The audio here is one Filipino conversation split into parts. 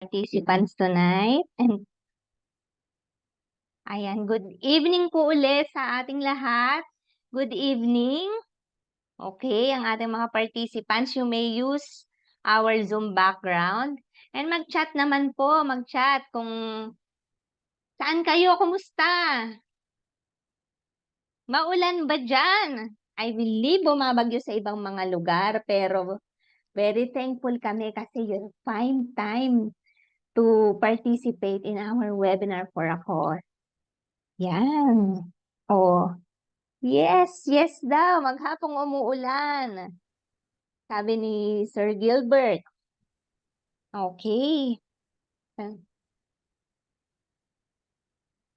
Participants tonight. And ayan, good evening po ulit sa ating lahat. Good evening. Okay, ang ating mga participants, you may use our Zoom background. And mag-chat naman po, mag-chat kung saan kayo, kumusta? Maulan ba dyan? I believe bumabagyo sa ibang mga lugar, pero very thankful kami kasi you find time to participate in our webinar for a cause. Yan. Oh, yes, yes daw. Maghapong umuulan. Sabi ni Sir Gilbert. Okay.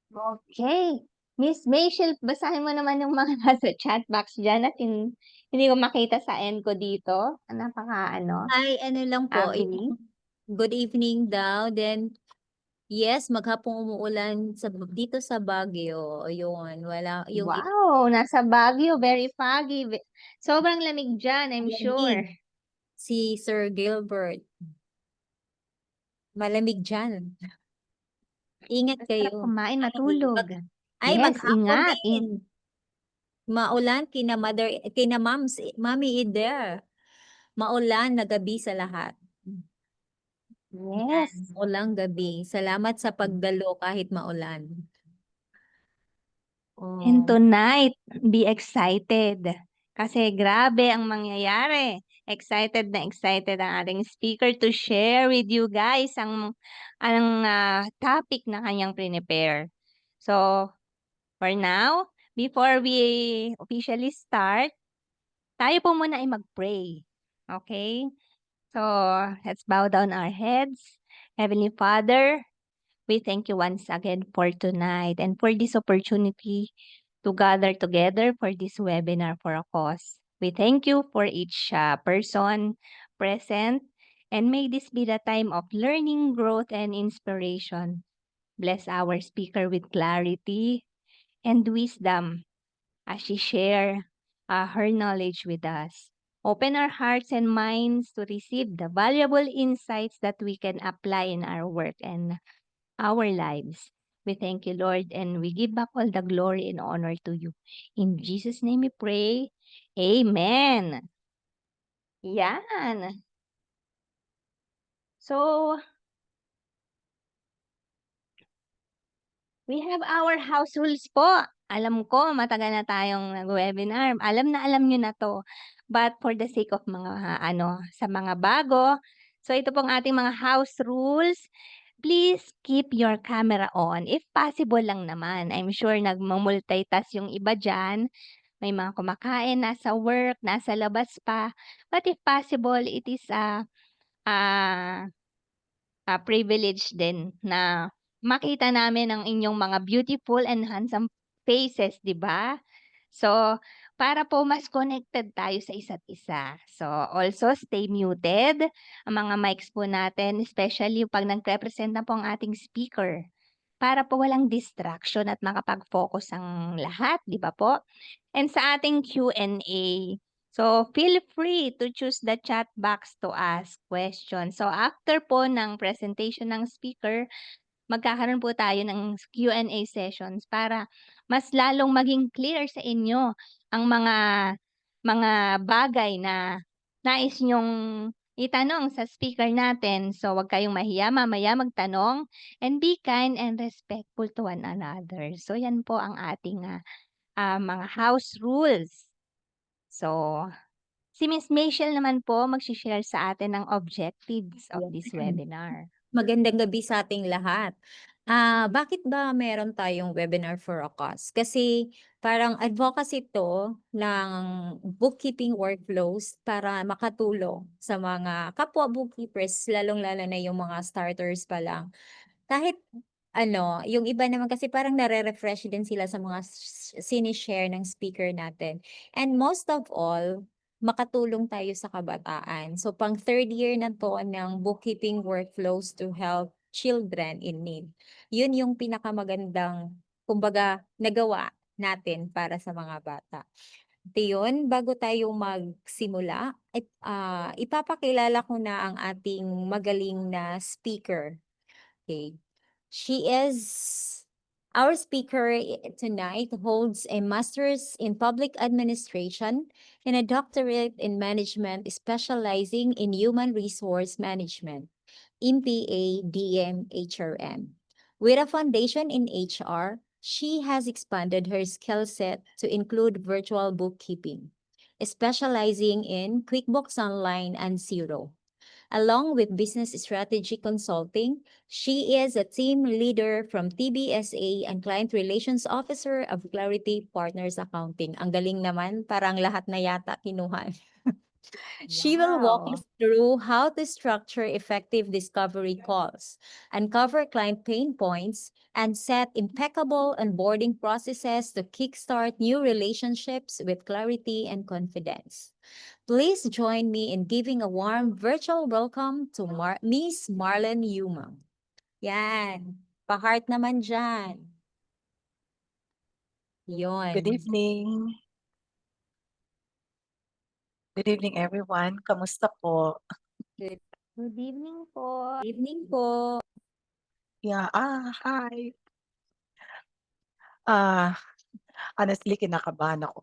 Okay. Miss Michelle, basahin mo naman yung mga nasa chat box dyan at hindi ko makita sa end ko dito. Napaka Ay, ano lang po, ugly. good evening daw. Then, yes, maghapong umuulan dito sa Baguio. Yun, wala, yung Wow, nasa Baguio, very foggy. Sobrang lamig dyan, I'm sure. lamig. Si Sir Gilbert, malamig dyan. Ingat Basta kayo. kumain, matulog. Ay, Yes, maghapon ingat. din. Maulan kina Mami Eder. Maulan na gabi sa lahat. Yan, Yes. maulang gabi. Salamat sa pagdalo kahit maulan. And Oh. tonight, be excited. Kasi grabe ang mangyayari. Excited na excited ang ating speaker to share with you guys ang topic na kanyang prepare. So, for now, before we officially start, tayo po muna ay mag-pray. Okay? So, let's bow down our heads. Heavenly Father, we thank you once again for tonight and for this opportunity to gather together for this webinar for a cause. We thank you for each person present, and may this be the time of learning, growth, and inspiration. Bless our speaker with clarity and wisdom as she share her knowledge with us. Open our hearts and minds to receive the valuable insights that we can apply in our work and our lives. We thank you, Lord, and we give back all the glory and honor to you. In Jesus' name we pray. Amen. Yan. So, we have our house rules po. Alam ko, matagal na tayong nag-webinar. Alam na alam nyo na to. But for the sake of sa mga bago, so ito pong ating mga house rules. Please keep your camera on. If possible lang naman. I'm sure nagmamultitask yung iba dyan. May mga kumakain, nasa work, nasa labas pa. But if possible, it is a privilege din na makita namin ang inyong mga beautiful and handsome faces, di ba? So, para po mas connected tayo sa isa't isa. So, also stay muted ang mga mics po natin, especially pag nagre-present na po ang ating speaker. Para po walang distraction at makapag-focus ang lahat, di ba po? And sa ating Q&A, so feel free to choose the chat box to ask questions. So after po ng presentation ng speaker, magkakaroon po tayo ng Q&A sessions para mas lalong maging clear sa inyo ang mga bagay na nais nyong itanong sa speaker natin. So wag kayong mahiya, mamaya magtanong, and be kind and respectful to one another. So yan po ang ating mga house rules. So, si Miss Michelle naman po magsi-share sa atin ng objectives of this webinar. Magandang gabi sa ating lahat. Bakit ba meron tayong webinar for a cause? Kasi parang advocacy to ng bookkeeping workflows para makatulong sa mga kapwa bookkeepers, lalong-lalo na yung mga starters pa lang. Kahit yung iba naman kasi parang nare-refresh din sila sa mga sinishare ng speaker natin. And most of all, makatulong tayo sa kabataan. So pang third year na to ng bookkeeping workflows to help children in need. Yun yung pinakamagandang, kumbaga, nagawa natin para sa mga bata. Yun, bago tayo magsimula, ipapakilala ko na ang ating magaling na speaker. Okay. Our speaker tonight holds a master's in public administration and a doctorate in management specializing in human resource management, MPA DM HRM. With a foundation in HR, she has expanded her skill set to include virtual bookkeeping, specializing in QuickBooks Online and Xero. Along with business strategy consulting, she is a team leader from TBSA and client relations officer of Clarity Partners Accounting. Ang galing naman, parang lahat na yata kinuha. She will walk Wow. us through how to structure effective discovery calls, uncover client pain points, and set impeccable onboarding processes to kickstart new relationships with clarity and confidence. Please join me in giving a warm virtual welcome to Miss Marlon Yumang. Yan. Pa-heart naman dyan. Good Yon. evening. Good evening, everyone. Kamusta po? Good evening po. Evening po. Yeah, hi. Honestly, kinakabahan ako.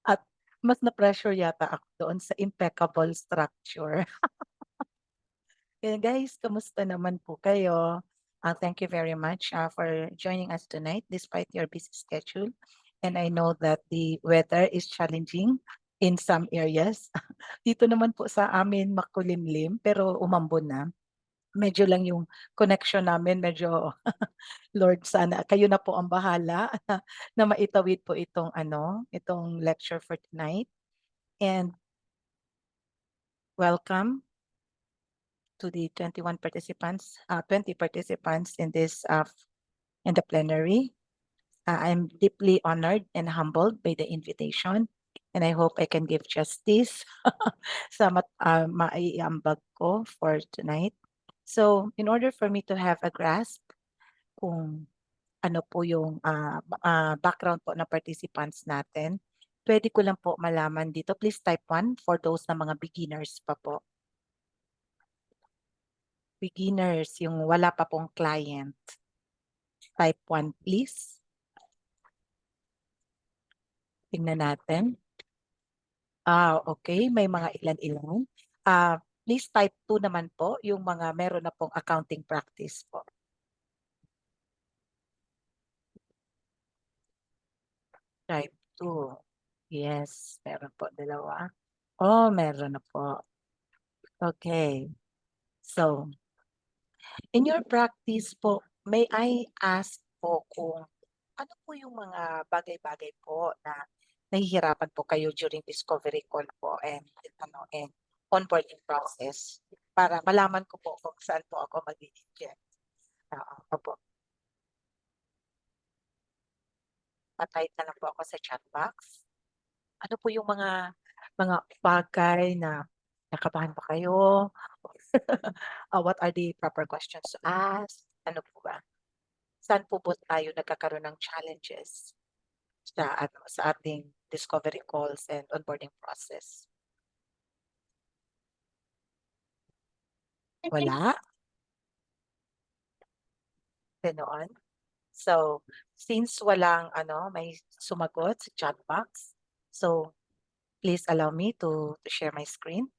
At mas na-pressure yata ako doon sa impeccable structure. Kaya guys, kamusta naman po kayo? Thank you very much for joining us tonight despite your busy schedule. And I know that the weather is challenging in some areas. Dito naman po sa amin makulimlim pero umambon na. Medyo lang yung connection namin medyo Lord sana kayo na po ang bahala na maitawid po itong itong lecture for tonight. And welcome to the 20 participants in this in the plenary. I'm deeply honored and humbled by the invitation, and I hope I can give justice sa maiambag ko for tonight. So, in order for me to have a grasp kung ano po yung background po ng participants natin, pwede ko lang po malaman dito. Please type 1 for those na mga beginners pa po. Beginners, yung wala pa pong client. Type 1 please. Tingnan natin. Okay. May mga ilan-ilan. Please type 2 naman po yung mga meron na pong accounting practice po. Type 2. Yes, meron po dalawa. Oh, meron na po. Okay. So, in your practice po, may I ask po kung ano po yung mga bagay-bagay po na nahihirapan po kayo during discovery call po and onboarding process para malaman ko po kung saan po ako mag-i-inject. Opo. Pa-type na lang po ako sa chat box. Ano po yung mga bagay na nakabahan ba kayo? What are the proper questions to ask? Ano po ba? Saan po tayo nagkakaroon ng challenges sa ating discovery calls and onboarding process? Wala? Ganoon? So, since walang may sumagot sa chat box, so please allow me to share my screen.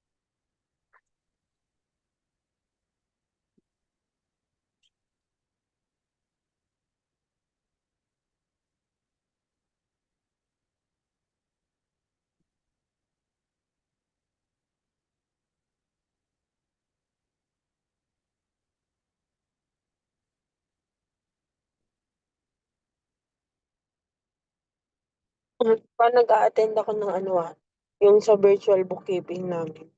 Nag-a-attend ako ng yung sa virtual bookkeeping namin.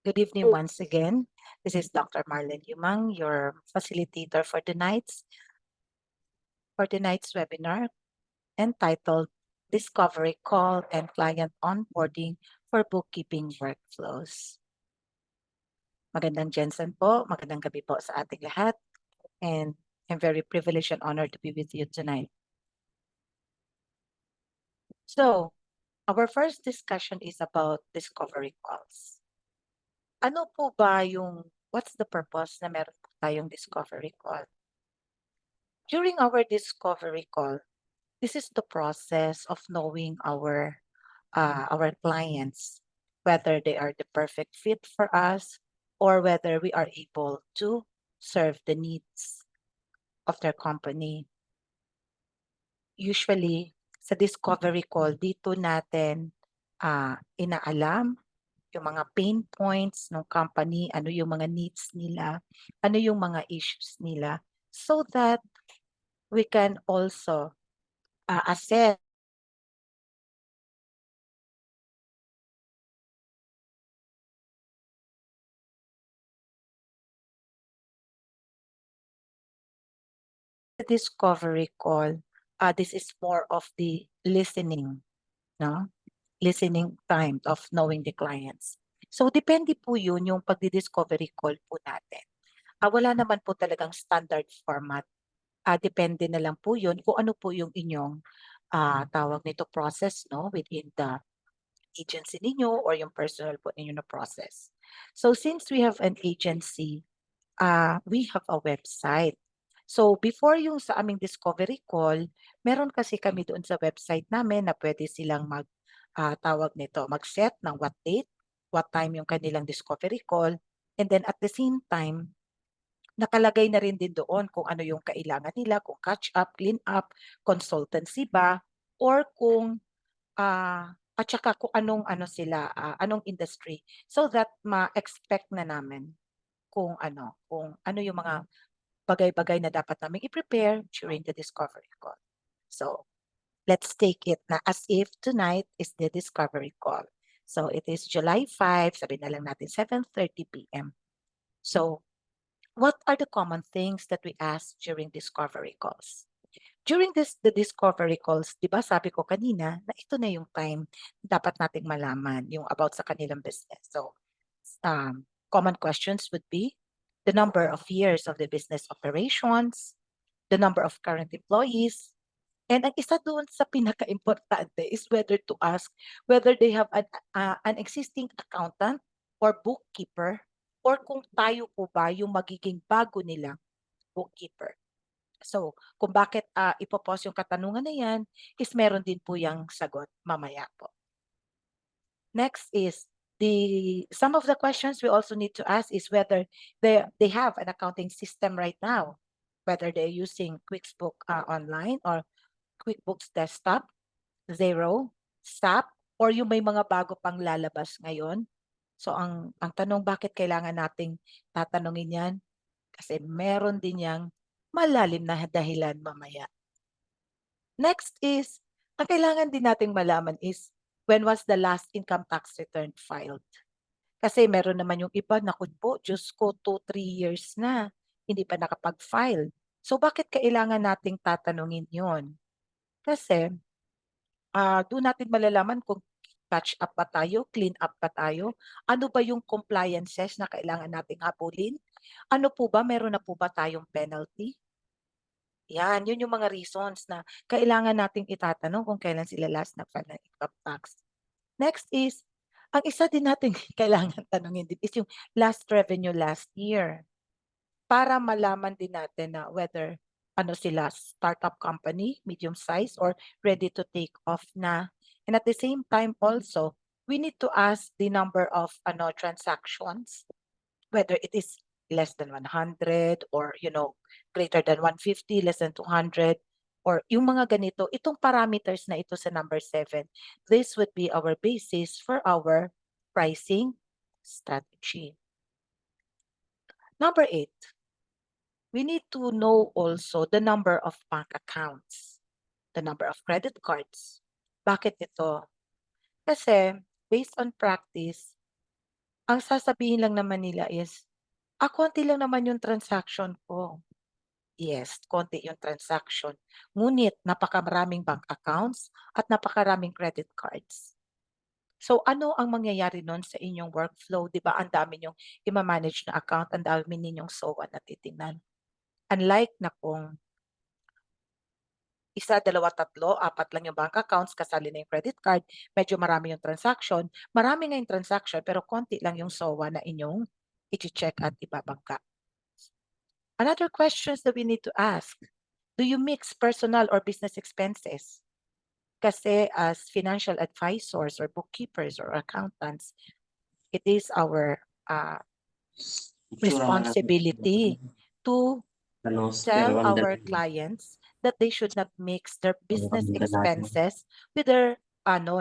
Good evening once again. This is Dr. Marlon Yumang, your facilitator for tonight's webinar entitled Discovery Call and Client Onboarding for Bookkeeping Workflows. Magandang Jensen po, magandang gabi po sa ating lahat, and I'm very privileged and honored to be with you tonight. So, our first discussion is about discovery calls. Ano po ba what's the purpose na meron po tayong discovery call? During our discovery call, this is the process of knowing our clients, whether they are the perfect fit for us or whether we are able to serve the needs of their company. Usually, sa discovery call, dito natin inaalam yung mga pain points ng company, ano yung mga needs nila, ano yung mga issues nila, so that we can also assess the discovery call. This is more of the listening, no? Listening time of knowing the clients. So, depende po yun yung pagdi-discovery call po natin. Wala naman po talagang standard format. Depende na lang po yun kung ano po yung inyong tawag nito process, no, within the agency ninyo or yung personal po ninyo na process. So, since we have an agency, we have a website. So, before yung sa aming discovery call, meron kasi kami doon sa website namin na pwede silang tawag nito, mag-set ng what date, what time yung kanilang discovery call, and then at the same time, nakalagay na rin din doon kung ano yung kailangan nila, kung catch up, clean up, consultancy ba, or kung at saka kung anong ano sila, anong industry, so that ma-expect na namin kung ano yung mga bagay-bagay na dapat naming i-prepare during the discovery call. So, let's take it na as if tonight is the discovery call. So, it is July 5, sabihin na lang natin 7:30 p.m. So, what are the common things that we ask during discovery calls? During the discovery calls, 'di ba sabi ko kanina na ito na yung time dapat nating malaman yung about sa kanilang business. So, common questions would be the number of years of the business operations, the number of current employees, and ang isa doon sa pinaka-importante is whether to ask whether they have an existing accountant or bookkeeper, or kung tayo po ba yung magiging bago nilang bookkeeper. So, kung bakit ipo-pause yung katanungan na yan, is meron din po yung sagot mamaya po. Next is some of the questions we also need to ask is whether they have an accounting system right now, whether they're using QuickBooks Online or QuickBooks Desktop, Xero, SAP, or yung may mga bago pang lalabas ngayon. So, ang tanong, bakit kailangan nating tatanungin yan? Kasi meron din yang malalim na dahilan mamaya. Next is, ang kailangan din nating malaman is, when was the last income tax return filed? Kasi meron naman yung iba, naku po, Diyos ko, 2-3 years na, hindi pa nakapag-file. So, bakit kailangan nating tatanungin yon? Kasi, doon natin malalaman kung catch up pa tayo, clean up pa tayo, ano ba yung compliances na kailangan nating habulin, ano po ba, meron na po ba tayong penalty? Yan, yun yung mga reasons na kailangan nating itatanong kung kailan sila last nag-file ng income tax. Next is, ang isa din natin kailangan tanungin din is yung last revenue last year, para malaman din natin na whether ano sila, startup company, medium size, or ready to take off na. And at the same time also, we need to ask the number of transactions, whether it is less than 100 or greater than 150, less than 200, or yung mga ganito, itong parameters na ito sa number 7, this would be our basis for our pricing strategy. Number 8, we need to know also the number of bank accounts, the number of credit cards. Bakit ito? Kasi based on practice, ang sasabihin lang naman nila is, konti lang naman yung transaction ko. Yes, konti yung transaction. Ngunit napakaraming bank accounts at napakaraming credit cards. So ano ang mangyayari nun sa inyong workflow? Di ba ang dami nyong i-manage na account, ang dami ninyong SOA na titingnan. Unlike na kung 1, 2, 3, 4 lang yung bank accounts, kasali na yung credit card, medyo marami yung transaction. Marami nga yung transaction, pero konti lang yung SOA na inyong i-check at ibabangka. Another questions that we need to ask, do you mix personal or business expenses? Kasi as financial advisors or bookkeepers or accountants, it is our responsibility to tell our clients that they should not mix their business expenses with their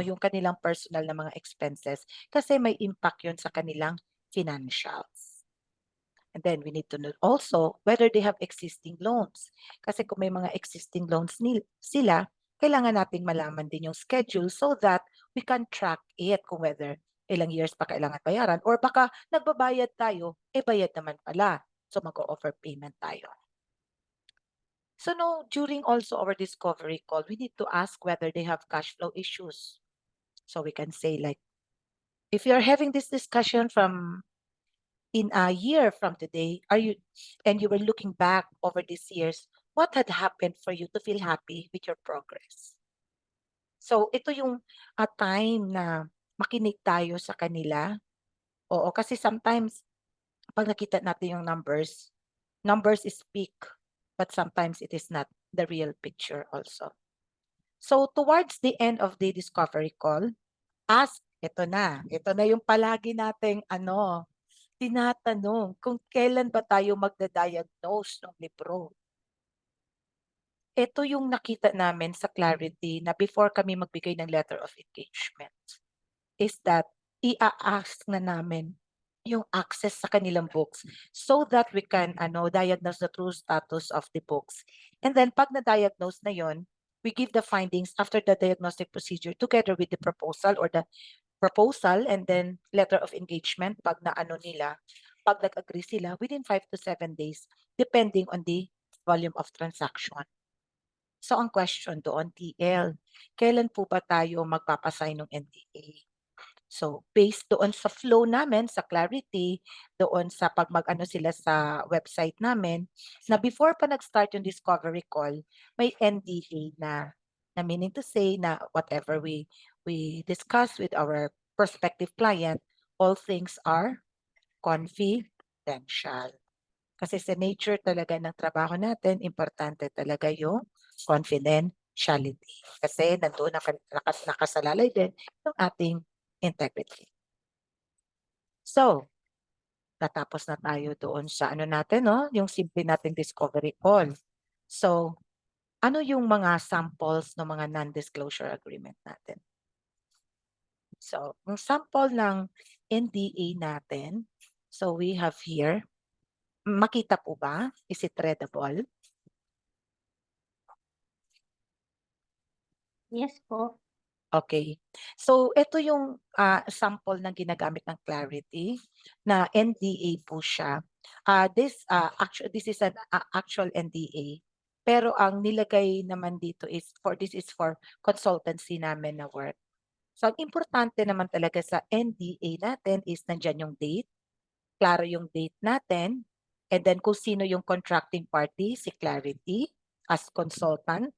yung kanilang personal na mga expenses kasi may impact yun sa kanilang financials. And then we need to know also whether they have existing loans. Kasi kung may mga existing loans sila, kailangan nating malaman din yung schedule so that we can track it kung whether ilang years pa kailangan bayaran or baka nagbabayad tayo, bayad naman pala. So mag-o-offer payment tayo. So no, during also our discovery call, we need to ask whether they have cash flow issues. So we can say like, if you're having this discussion from in a year from today, and you were looking back over these years, what had happened for you to feel happy with your progress? So ito yung time na makinig tayo sa kanila. Oo, kasi sometimes pag nakita natin yung numbers speak, but sometimes it is not the real picture also. So towards the end of the discovery call, ito na yung palagi nating tinatanong kung kailan ba tayo magda-diagnose ng libro. Ito yung nakita namin sa Clarity na before kami magbigay ng letter of engagement is that i-ask na namin yung access sa kanilang books so that we can diagnose the true status of the books. And then pag na-diagnose na yon, we give the findings after the diagnostic procedure together with the proposal or the proposal and then letter of engagement pag nila, pag nag-agree sila within 5 to 7 days depending on the volume of transaction. So ang question doon, TL, kailan po ba tayo magpapasign ng NDA? So based doon sa flow namin sa Clarity, doon sa pag mag-ano sila sa website namin, na before pa nag-start yung discovery call, may NDA na meaning to say na whatever we discuss with our prospective client, all things are confidential. Kasi sa nature talaga ng trabaho natin, importante talaga yung confidentiality. Kasi nandoon nakasalalay din yung ating integrity. So, tatapos na tayo doon sa natin, yung simple nating discovery call. So, ano yung mga samples ng mga non-disclosure agreement natin? So, yung sample ng NDA natin, so we have here, makita po ba? Is it readable? Yes po. Okay. So, ito yung sample na ginagamit ng Clarity na NDA po siya. This is an actual NDA. Pero ang nilagay naman dito is this is for consultancy namin na work. So, ang importante naman talaga sa NDA natin is nandyan yung date, klaro yung date natin, and then kung sino yung contracting party, si Clarity as consultant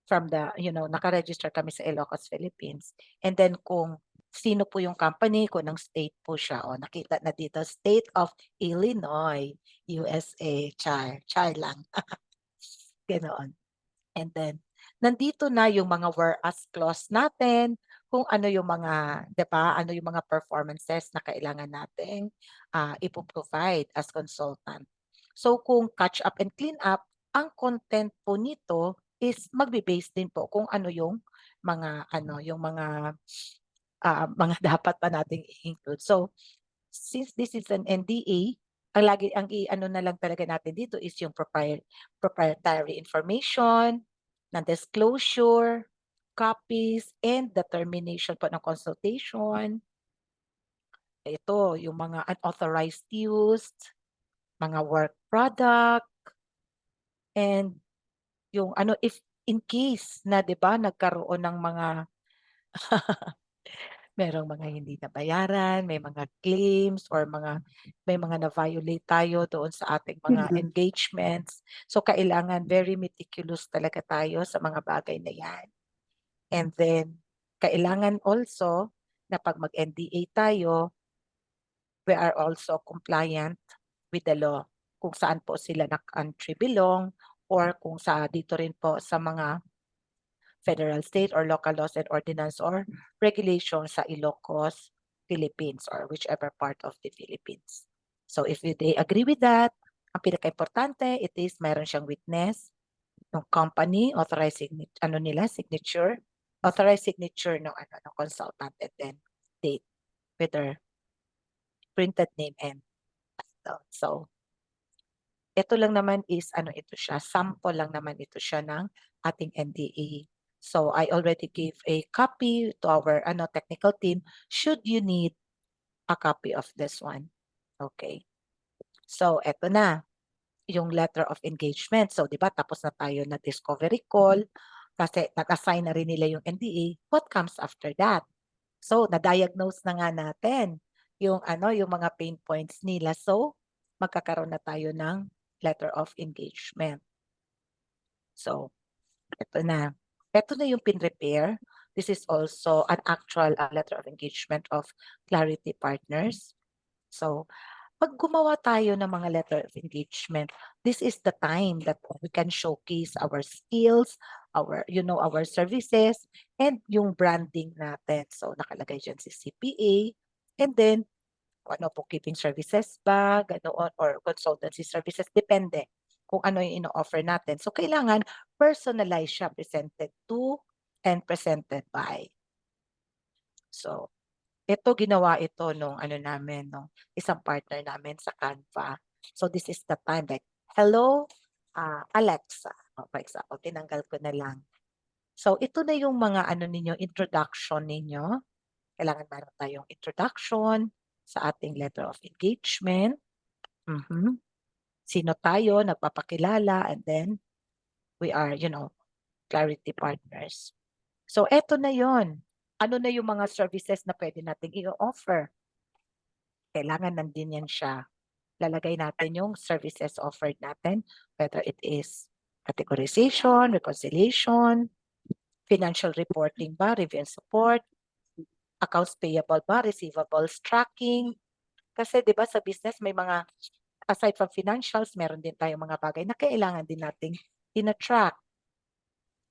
from the, nakaregister kami sa Ilocos, Philippines. And then kung sino po yung company, kung ng state po siya, nakita na dito, State of Illinois, USA, char lang. Ganoon. And then, nandito na yung mga whereas clause natin, kung ano yung mga, di ba, ano yung mga performances na kailangan nating ipoprovide as consultant. So, kung catch up and clean up, ang content po nito is magbe-base din po kung ano yung mga, mga dapat pa nating i-include. So, since this is an NDA, ang i-ano na lang talaga natin dito is yung proprietary information, non-disclosure, copies, and the termination po ng consultation. Ito, yung mga unauthorized use, mga work product, and yung if in case na 'di ba nagkaroon ng mga merong mga hindi nabayaran, may mga claims or may mga na-violate tayo doon sa ating mga engagements. So kailangan very meticulous talaga tayo sa mga bagay na 'yan. And then kailangan also na 'pag mag-NDA tayo, we are also compliant with the law. Kung saan po sila na-country belong or kung dito rin po sa mga federal, state, or local laws and ordinance or regulations sa Ilocos, Philippines, or whichever part of the Philippines. So if they agree with that, ang pinaka-importante, it is meron siyang witness, ng company, authorized signature, authorized signature ng ng consultant, and then date with their printed name and so ito lang naman is ito siya, sample lang naman ito siya ng ating NDA. So I already gave a copy to our technical team should you need a copy of this one. Okay. So eto na yung letter of engagement. So 'di ba tapos na tayo na discovery call kasi nag-assign na rin nila yung NDA. What comes after that? So na-diagnose na nga natin yung yung mga pain points nila. So magkakaroon na tayo ng letter of engagement. So ito na. Ito na yung pin-repair. This is also an actual letter of engagement of Clarity Partners. So, pag gumawa tayo ng mga letter of engagement, this is the time that we can showcase our skills, our services, and yung branding natin. So, nakalagay dyan si CPA, and then, bookkeeping services ba, ganoon, or consultancy services, depende kung ano yung ino-offer natin. So, kailangan personalized siya, presented to and presented by. So, ginawa ito nung namin, no, isang partner namin sa Canva. So, this is the time like, hello, Alexa. For example, tinanggal ko na lang. So, ito na yung mga ninyo, introduction ninyo. Kailangan meron tayong introduction sa ating letter of engagement. Sino tayo, nagpapakilala, and then we are, Clarity Partners. So, eto na yon. Ano na yung mga services na pwede nating i-offer? Kailangan nandun yan siya. Lalagay natin yung services offered natin, whether it is categorization, reconciliation, financial reporting ba, review and support, accounts payable ba, receivables tracking. Kasi 'di ba sa business may mga aside from financials, meron din tayong mga bagay na kailangan din nating tina-track.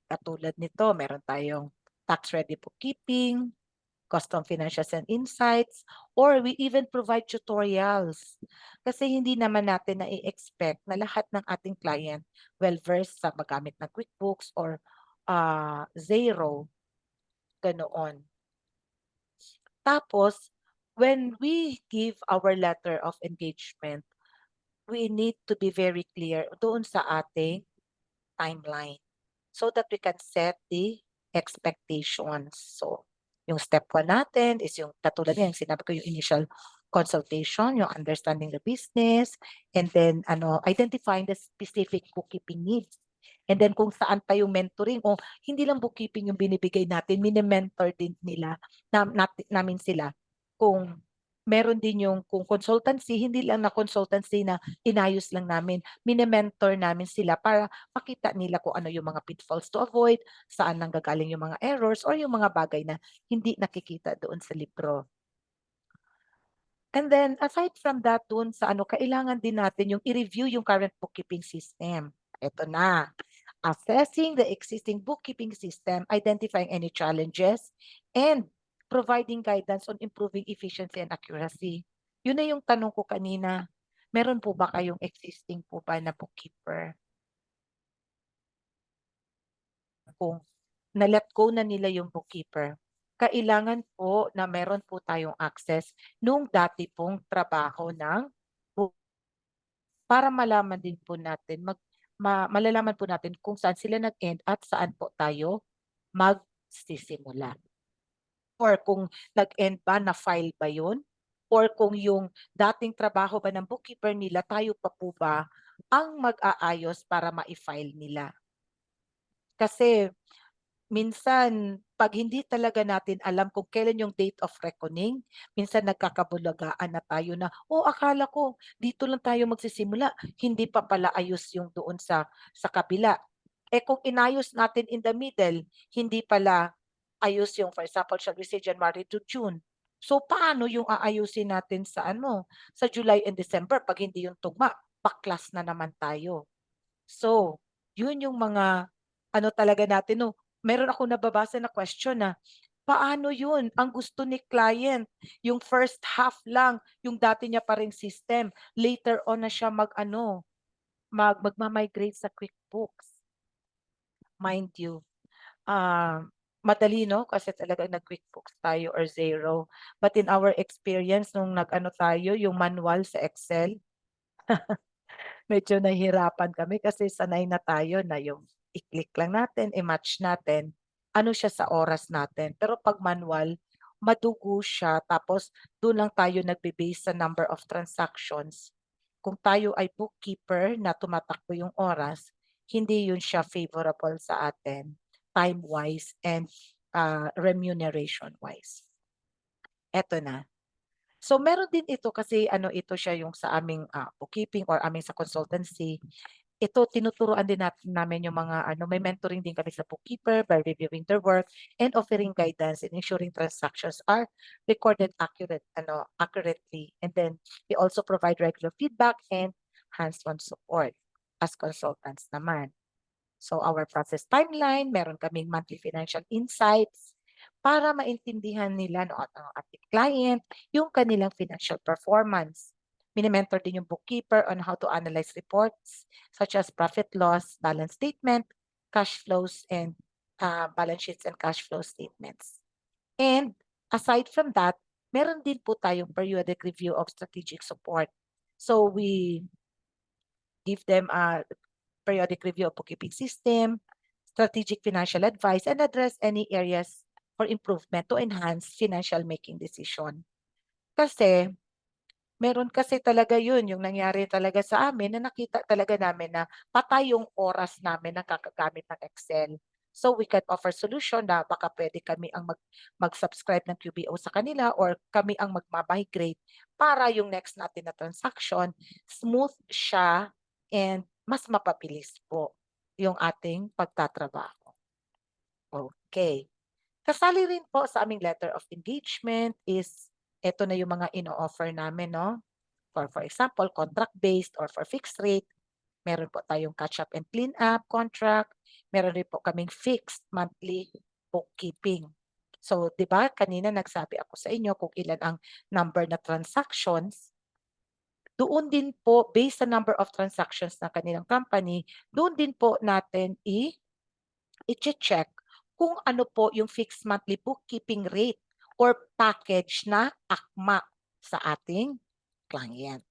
Katulad nito, meron tayong tax ready bookkeeping, custom financials and insights, or we even provide tutorials. Kasi hindi naman natin na-expect na lahat ng ating client well-versed sa paggamit ng QuickBooks or Xero, ganoon. Tapos, when we give our letter of engagement, we need to be very clear doon sa ating timeline so that we can set the expectations. So, yung step 1 natin is yung katulad yan, sinabi ko yung initial consultation, yung understanding the business, and then identifying the specific bookkeeping needs. And then kung saan pa yung mentoring o hindi lang bookkeeping yung binibigay natin, mini-mentor din namin sila. Kung meron din yung kung consultancy, hindi lang na consultancy na inayos lang namin, mini-mentor namin sila para makita nila kung ano yung mga pitfalls to avoid, saan nanggagaling yung mga errors or yung mga bagay na hindi nakikita doon sa libro. And then aside from that, doon sa kailangan din natin yung i-review yung current bookkeeping system. Ito na. Assessing the existing bookkeeping system, identifying any challenges, and providing guidance on improving efficiency and accuracy. Yun na yung tanong ko kanina. Meron po ba kayong existing po ba na bookkeeper? Kung na-let go na nila yung bookkeeper, kailangan po na meron po tayong access nung dati pong trabaho ng para malaman din po natin malalaman po natin kung saan sila nag-end at saan po tayo magsisimula. Or kung nag-end ba, na-file ba yun? Or kung yung dating trabaho ba ng bookkeeper nila, tayo pa po ba ang mag-aayos para ma-file nila? Kasi minsan 'pag hindi talaga natin alam kung kailan yung date of reckoning, minsan nagkakabulagaan na tayo na, "Oh, akala ko dito lang tayo magsisimula, hindi pa pala ayos yung doon sa kabila." Eh, kung inayos natin in the middle, hindi pala ayos yung for example, shall we say January to June. So, paano yung aayusin natin sa ano, sa July and December 'pag hindi yung tugma, baklas na naman tayo. So, yun yung mga ano talaga natin 'no. Meron akong nababasa na question na, paano yun? Ang gusto ni client yung first half lang, yung dati niya pa ring system, later on na siya mag-ano, magma-migrate sa QuickBooks. Mind you, madali 'no, kasi talagang nag-QuickBooks tayo or Xero. But in our experience nung nag-ano tayo, yung manual sa Excel, medyo nahihirapan kami kasi sanay na tayo na yung i-click lang natin, i-match natin, ano siya sa oras natin. Pero 'pag manual, madugo siya tapos dun lang tayo nagbe-base sa number of transactions. Kung tayo ay bookkeeper na tumatakbo yung oras, hindi yun siya favorable sa atin time-wise and, remuneration-wise. Eto na. So meron din ito kasi ano ito siya yung sa aming, bookkeeping or aming sa consultancy. Ito tinuturuan din namin yung mga ano, may mentoring din kami sa bookkeeper by reviewing their work and offering guidance and ensuring transactions are recorded accurately. And then we also provide regular feedback and hands-on support as consultants naman. So our process timeline, meron kaming monthly financial insights para maintindihan nila no, at ang ating client yung kanilang financial performance. Mini-mentor din yung bookkeeper on how to analyze reports such as profit loss, balance statement, cash flows, and balance sheets and cash flow statements. And aside from that, meron din po tayong periodic review of strategic support. So we give them a periodic review of bookkeeping system, strategic financial advice, and address any areas for improvement to enhance financial making decision. Kasi meron kasi talaga yun, yung nangyari talaga sa amin na nakita talaga namin na patay yung oras namin ng kakagamit ng Excel. So we can offer solution na baka pwede kami ang mag-subscribe ng QBO sa kanila or kami ang magma-migrate para yung next natin na transaction, smooth siya and mas mapabilis po yung ating pagtatrabaho. Okay. Kasali rin po sa aming letter of engagement is eto na yung mga ino-offer namin 'no. For example, contract-based or for fixed rate, meron po tayong catch up and clean up contract, meron rin po kaming fixed monthly bookkeeping. So, 'di ba kanina nagsabi ako sa inyo kung ilan ang number na transactions, doon din po based sa number of transactions ng kanilang company, doon din po natin i-che-check kung ano po yung fixed monthly bookkeeping rate or package na akma sa ating client.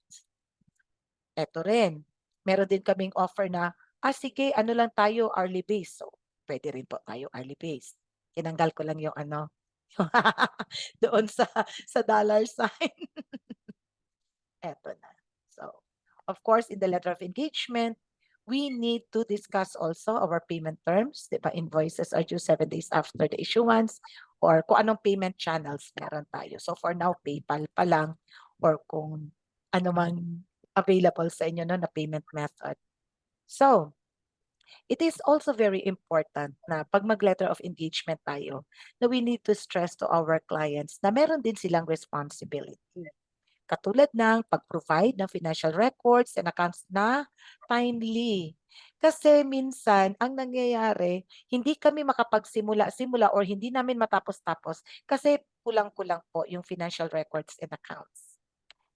Eto rin, meron din kaming offer na, sige ano lang tayo hourly base. So, puwede rin po tayo hourly base. Tinanggal ko lang yung ano, doon sa dollar sign. Eto na. So, of course, in the letter of engagement, we need to discuss also our payment terms, 'di ba? Invoices are due 7 days after the issuance or kung anong payment channels meron tayo. So for now, PayPal pa lang or kung ano man available sa inyo no, na payment method. So, it is also very important na 'pag mag-letter of engagement tayo, na we need to stress to our clients na meron din silang responsibility. Katulad ng pag-provide ng financial records and accounts na timely. Kasi minsan ang nangyayari, hindi kami makapagsimula-simula or hindi namin matapos-tapos kasi kulang-kulang po yung financial records and accounts.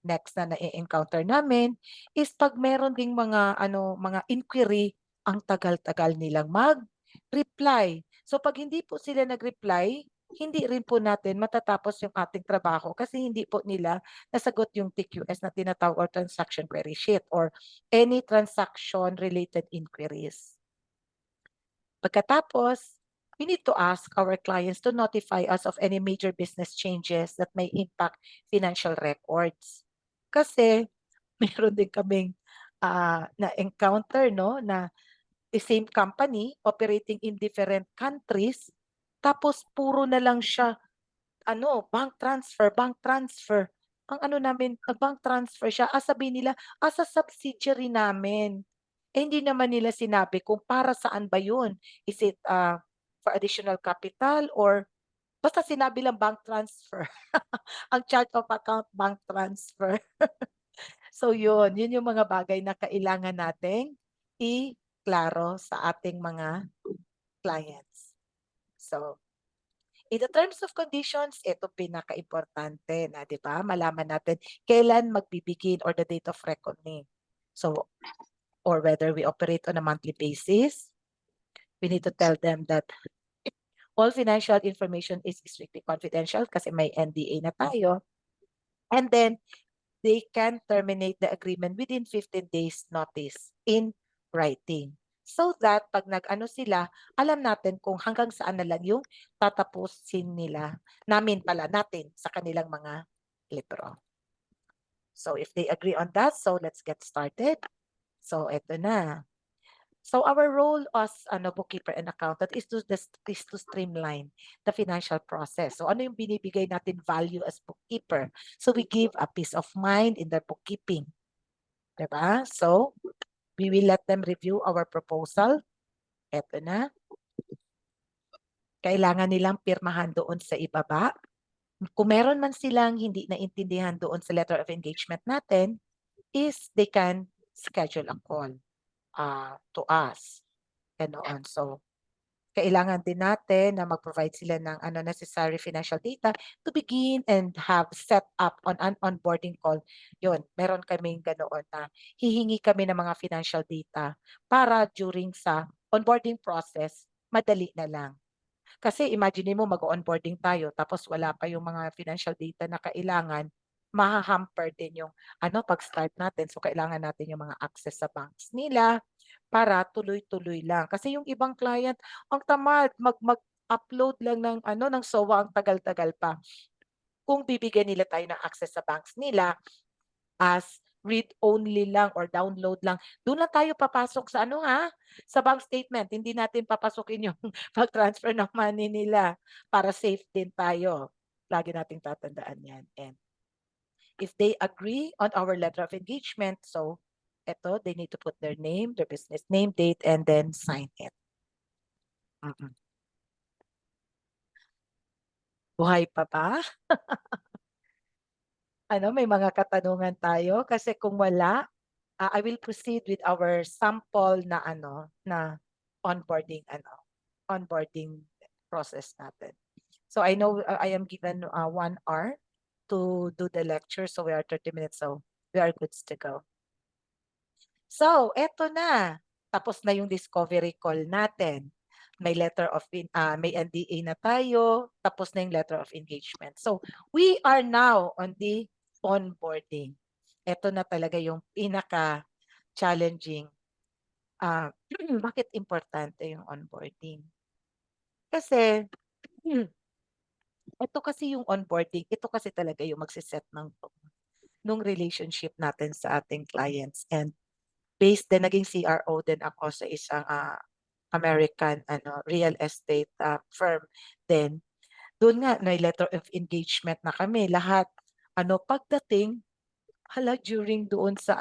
Next na na-e-encounter namin is 'pag meron ding mga ano, mga inquiry, ang tagal-tagal nilang mag-reply. So 'pag hindi po sila nag-reply, hindi rin po natin matatapos yung ating trabaho kasi hindi po nila nasagot yung TQS na tinatawag or transaction query sheet or any transaction related inquiries. Pagkatapos, we need to ask our clients to notify us of any major business changes that may impact financial records. Kasi meron din kaming na-encounter 'no, na the same company operating in different countries, tapos puro na lang siya bank transfer, bank transfer. Ang ano namin, nag-bank transfer siya, sabihin nila, sa subsidiary namin. Hindi naman nila sinabi kung para saan ba yun. Is it for additional capital or basta sinabi lang bank transfer. Ang chart of account, bank transfer. So yun yung mga bagay na kailangan nating i-klaro sa ating mga clients. So, in the terms of conditions, ito pinaka-importante na, di ba? Malaman natin kailan magbibigin or the date of reckoning. So, or whether we operate on a monthly basis, we need to tell them that all financial information is strictly confidential kasi may NDA na tayo. And then, they can terminate the agreement within 15 days notice in writing. So that pag nag-ano sila, alam natin kung hanggang saan na lang yung tatapusin natin sa kanilang mga libro. So if they agree on that, so let's get started. So eto na. So our role as bookkeeper and accountant is to streamline the financial process. So ano yung binibigay natin value as bookkeeper? So we give a peace of mind in their bookkeeping. Diba? So we will let them review our proposal. Eto na. Kailangan nilang pirmahan doon sa ibaba. Kung meron man silang hindi naintindihan doon sa letter of engagement natin, is they can schedule a call to us. Ganoon. So, kailangan din natin na mag-provide sila ng necessary financial data to begin and have set up on an onboarding call. Yun, meron kaming ganoon na hihingi kami ng mga financial data para during sa onboarding process, madali na lang. Kasi imagine mo mag-onboarding tayo tapos wala pa yung mga financial data na kailangan, maha-hamper din yung pag-start natin. So kailangan natin yung mga access sa banks nila para tuloy-tuloy lang. Kasi yung ibang client, ang tamad mag-upload lang ng SOA, ang tagal-tagal pa. Kung bibigyan nila tayo ng access sa banks nila as read-only lang or download lang, doon lang tayo papasok sa sa bank statement. Hindi natin papasukin yung pag-transfer ng money nila para safe din tayo. Lagi nating tatandaan yan. And if they agree on our letter of engagement, so they need to put their name, their business name, date, and then sign it. Buhay pa ba? May mga katanungan tayo kasi kung wala, I will proceed with our sample na na onboarding process natin. So I know I am given 1 hour to do the lecture, so we are 30 minutes, so we are good to go. So eto na, tapos na yung discovery call natin. May may NDA na tayo, tapos na yung letter of engagement. So we are now on the onboarding. Ito na talaga yung pinaka-challenging. Bakit importante yung onboarding? Kasi, ito kasi yung onboarding, ito kasi talaga yung magsiset nung relationship natin sa ating clients. And based din, naging CRO din ako sa isang American real estate firm din. Doon nga, may letter of engagement na kami. Lahat, pagdating, during doon sa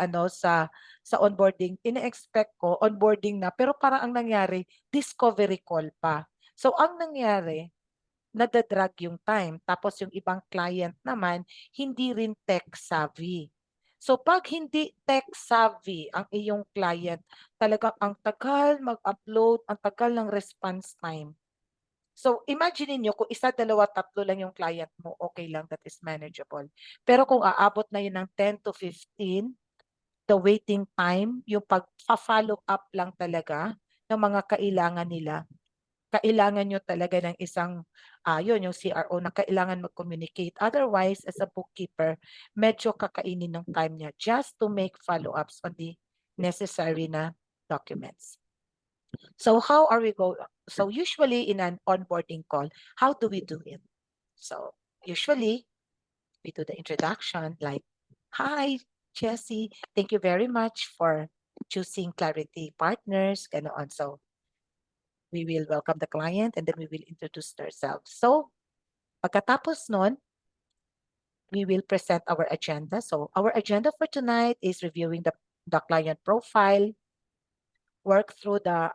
sa onboarding, ine-expect ko onboarding na, pero parang ang nangyari, discovery call pa. So ang nangyari, nadadrag yung time. Tapos yung ibang client naman, hindi rin tech savvy. So pag hindi tech savvy ang iyong client, talagang ang tagal mag-upload, ang tagal ng response time. So imagine niyo kung 1, 2, 3 lang yung client mo, okay lang, that is manageable. Pero kung aabot na yun ng 10 to 15, the waiting time, yung pag-follow up lang talaga ng mga kailangan nila, kailangan nyo talaga ng isang, yung CRO na kailangan mag-communicate. Otherwise, as a bookkeeper, medyo kakainin ng time niya just to make follow-ups on the necessary na documents. So how are we going? So usually in an onboarding call, how do we do it? So usually we do the introduction like, "Hi, Jessie, thank you very much for choosing Clarity partners, ganoon. So, we will welcome the client and then we will introduce ourselves. So, pagkatapos nun, we will present our agenda. So, our agenda for tonight is reviewing the client profile, work through the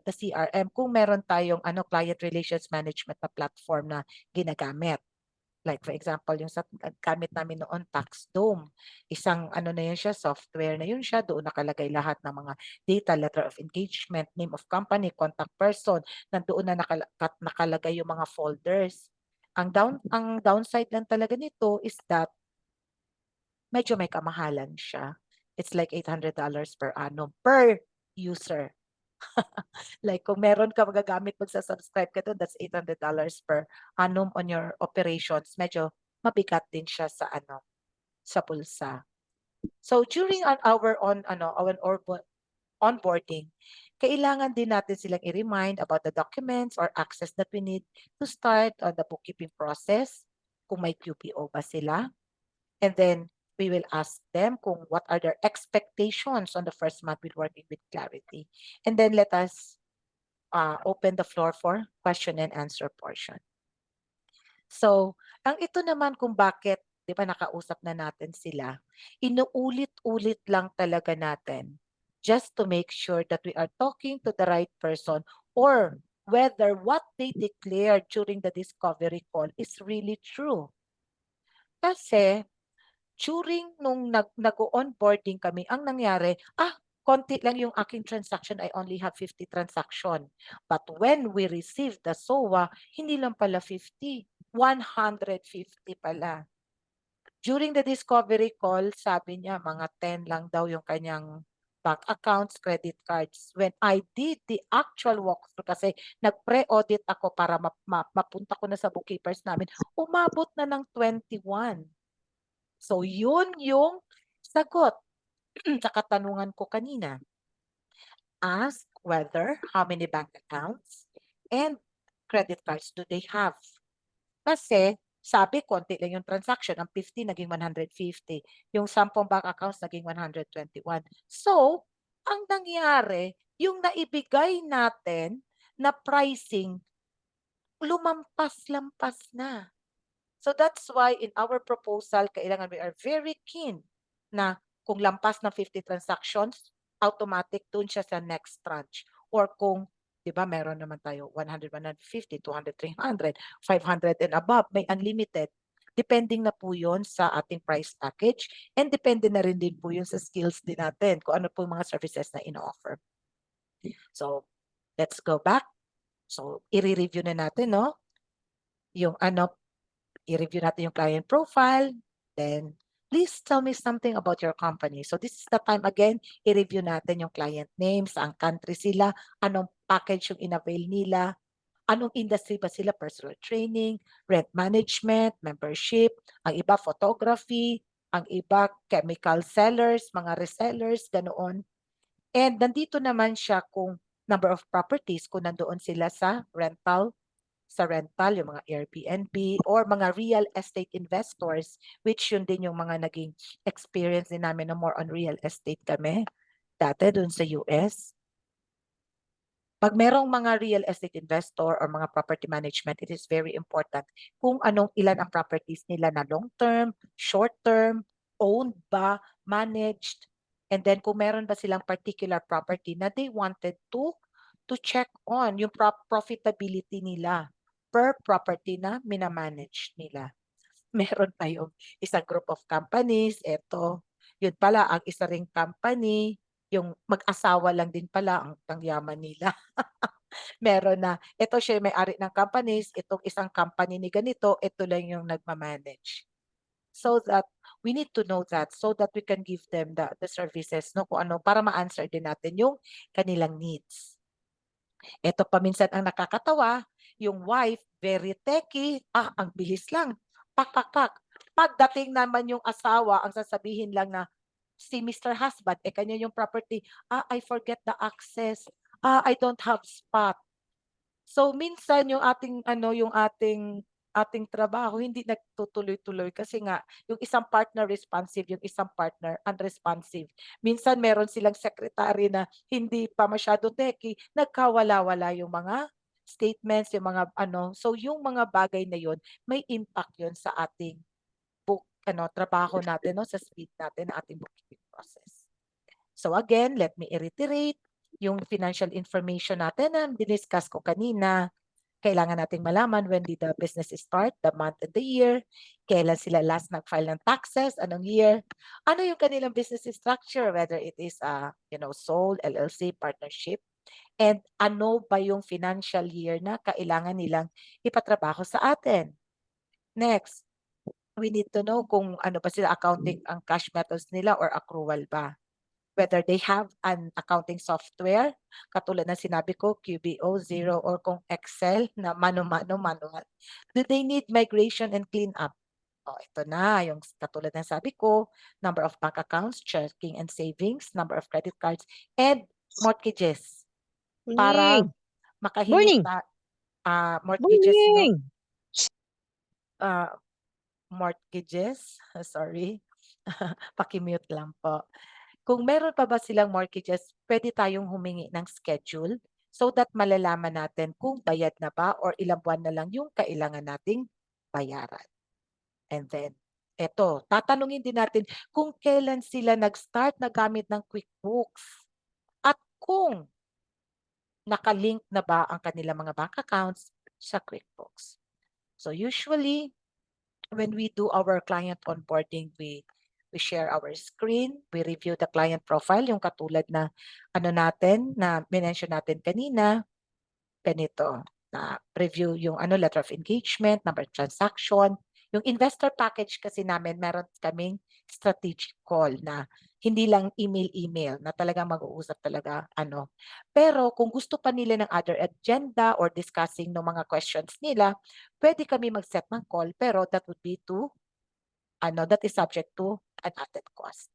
CRM kung meron tayong client relations management na platform na ginagamit. Like for example, yung sa gamit namin noon, TaxDome. Isang na yun siya, software na yun siya. Doon nakalagay lahat ng mga data, letter of engagement, name of company, contact person. Nandoon na nakalagay yung mga folders. Ang downside lang talaga nito is that medyo may kamahalan siya. It's like $800 per annum per user. Like kung meron ka magagamit, magsa-subscribe ka doon, that's $800 per annum on your operations. Medyo mabigat din siya sa bulsa. So during our onboarding, kailangan din natin silang i-remind about the documents or access that we need to start on the bookkeeping process, kung may QPO ba sila. And then we will ask them kung what are their expectations on the first month with working with Clarity. And then let us open the floor for question and answer portion. So, ang ito naman kung bakit, di ba nakausap na natin sila, inuulit-ulit lang talaga natin just to make sure that we are talking to the right person or whether what they declared during the discovery call is really true. Kasi, during nung nag-onboarding kami, ang nangyari, konti lang yung aking transaction, I only have 50 transaction. But when we received the SOA, hindi lang pala 50, 150 pala. During the discovery call, sabi niya mga 10 lang daw yung kanyang bank accounts, credit cards. When I did the actual walkthrough, kasi nag-pre-audit ako para mapunta ko na sa bookkeepers namin, umabot na ng 21. So yun yung sagot sa katanungan ko kanina. Ask whether how many bank accounts and credit cards do they have. Kasi sabi, konti lang yung transaction. Ang 50 naging 150. Yung 10 bank accounts naging 121. So, ang nangyari, yung naibigay natin na pricing, lumampas-lampas na. So that's why in our proposal, kailangan we are very keen na kung lampas ng 50 transactions, automatic dun siya sa next tranche. Or kung, di ba, meron naman tayo 100, 150, 200, 300, 500 and above, may unlimited. Depending na po yun sa ating price package and depende na rin din po yun sa skills din natin, kung ano po mga services na ino-offer. So, let's go back. So, i-review na natin, no? Yung i-review natin yung client profile, then please tell me something about your company. So this is the time again, i-review natin yung client names, ang country sila, anong package yung in-avail nila, anong industry ba sila, personal training, rent management, membership, ang iba photography, ang iba chemical sellers, mga resellers, ganoon. And nandito naman siya kung number of properties, kung nandoon sila sa rental, yung mga Airbnb or mga real estate investors, which yun din yung mga naging experience din namin na more on real estate kami dati dun sa US. Pag merong mga real estate investor or mga property management, it is very important kung ilan ang properties nila na long-term, short-term, owned ba, managed, and then kung meron ba silang particular property na they wanted to check on yung profitability nila per property na minamanage nila. Meron tayong isang group of companies, yun pala, ang isa ring company, yung mag-asawa lang din pala ang yaman nila. Meron na, ito siya may-ari ng companies, itong isang company ni ganito, ito lang yung nagmamanage. So that we need to know that so that we can give them the services, no, kung ano, para ma-answer din natin yung kanilang needs. Ito paminsan ang nakakatawa, yung wife, very techy, ang bilis lang, pak. Pagdating naman yung asawa, ang sasabihin lang na, si Mr. Husband, kanya yung property, I forget the access, I don't have spot. So minsan yung ating ating trabaho hindi nagtutuloy-tuloy kasi nga yung isang partner responsive, yung isang partner unresponsive. Minsan meron silang secretary na hindi pa masyado techy, nagkawala-wala yung mga statements, yung mga ano. So yung mga bagay na yun, may impact yun sa ating trabaho natin, no, sa speed natin ng ating bookkeeping process. So again, let me reiterate yung financial information natin na diniscuss ko kanina. Kailangan nating malaman when did the business start, the month and the year, kailan sila last nag-file ng taxes, anong year, ano yung kanilang business structure, whether it is sole, LLC, partnership, and ano ba yung financial year na kailangan nilang ipatrabaho sa atin. Next, we need to know kung ano ba sila accounting, ang cash methods nila or accrual ba. Whether they have an accounting software, katulad ng sinabi ko, QBO, Xero, or kung Excel na mano-mano, manual. Do they need migration and cleanup? Oh, ito na, yung katulad ng sabi ko, number of bank accounts, checking and savings, number of credit cards, and mortgages. Para Morning. makahingi Morning. mortgages, Morning. mortgages, sorry, pakimute lang po. Kung meron pa ba silang mortgages, pwede tayong humingi ng schedule so that malalaman natin kung bayad na ba or ilang buwan na lang yung kailangan nating bayaran. And then, eto, tatanungin din natin kung kailan sila nag-start na gamit ng QuickBooks at kung nakalink na ba ang kanilang mga bank accounts sa QuickBooks. So usually, when we do our client onboarding, we share our screen, we review the client profile, yung katulad na mention natin kanina, ganito, na review yung letter of engagement, number of transaction, yung investor package kasi namin, meron kaming strategic call na hindi lang email, na talagang mag-uusap talaga, Pero kung gusto pa nila ng other agenda or discussing ng mga questions nila, pwede kami mag-set ng call, pero that would be that is subject to an added cost.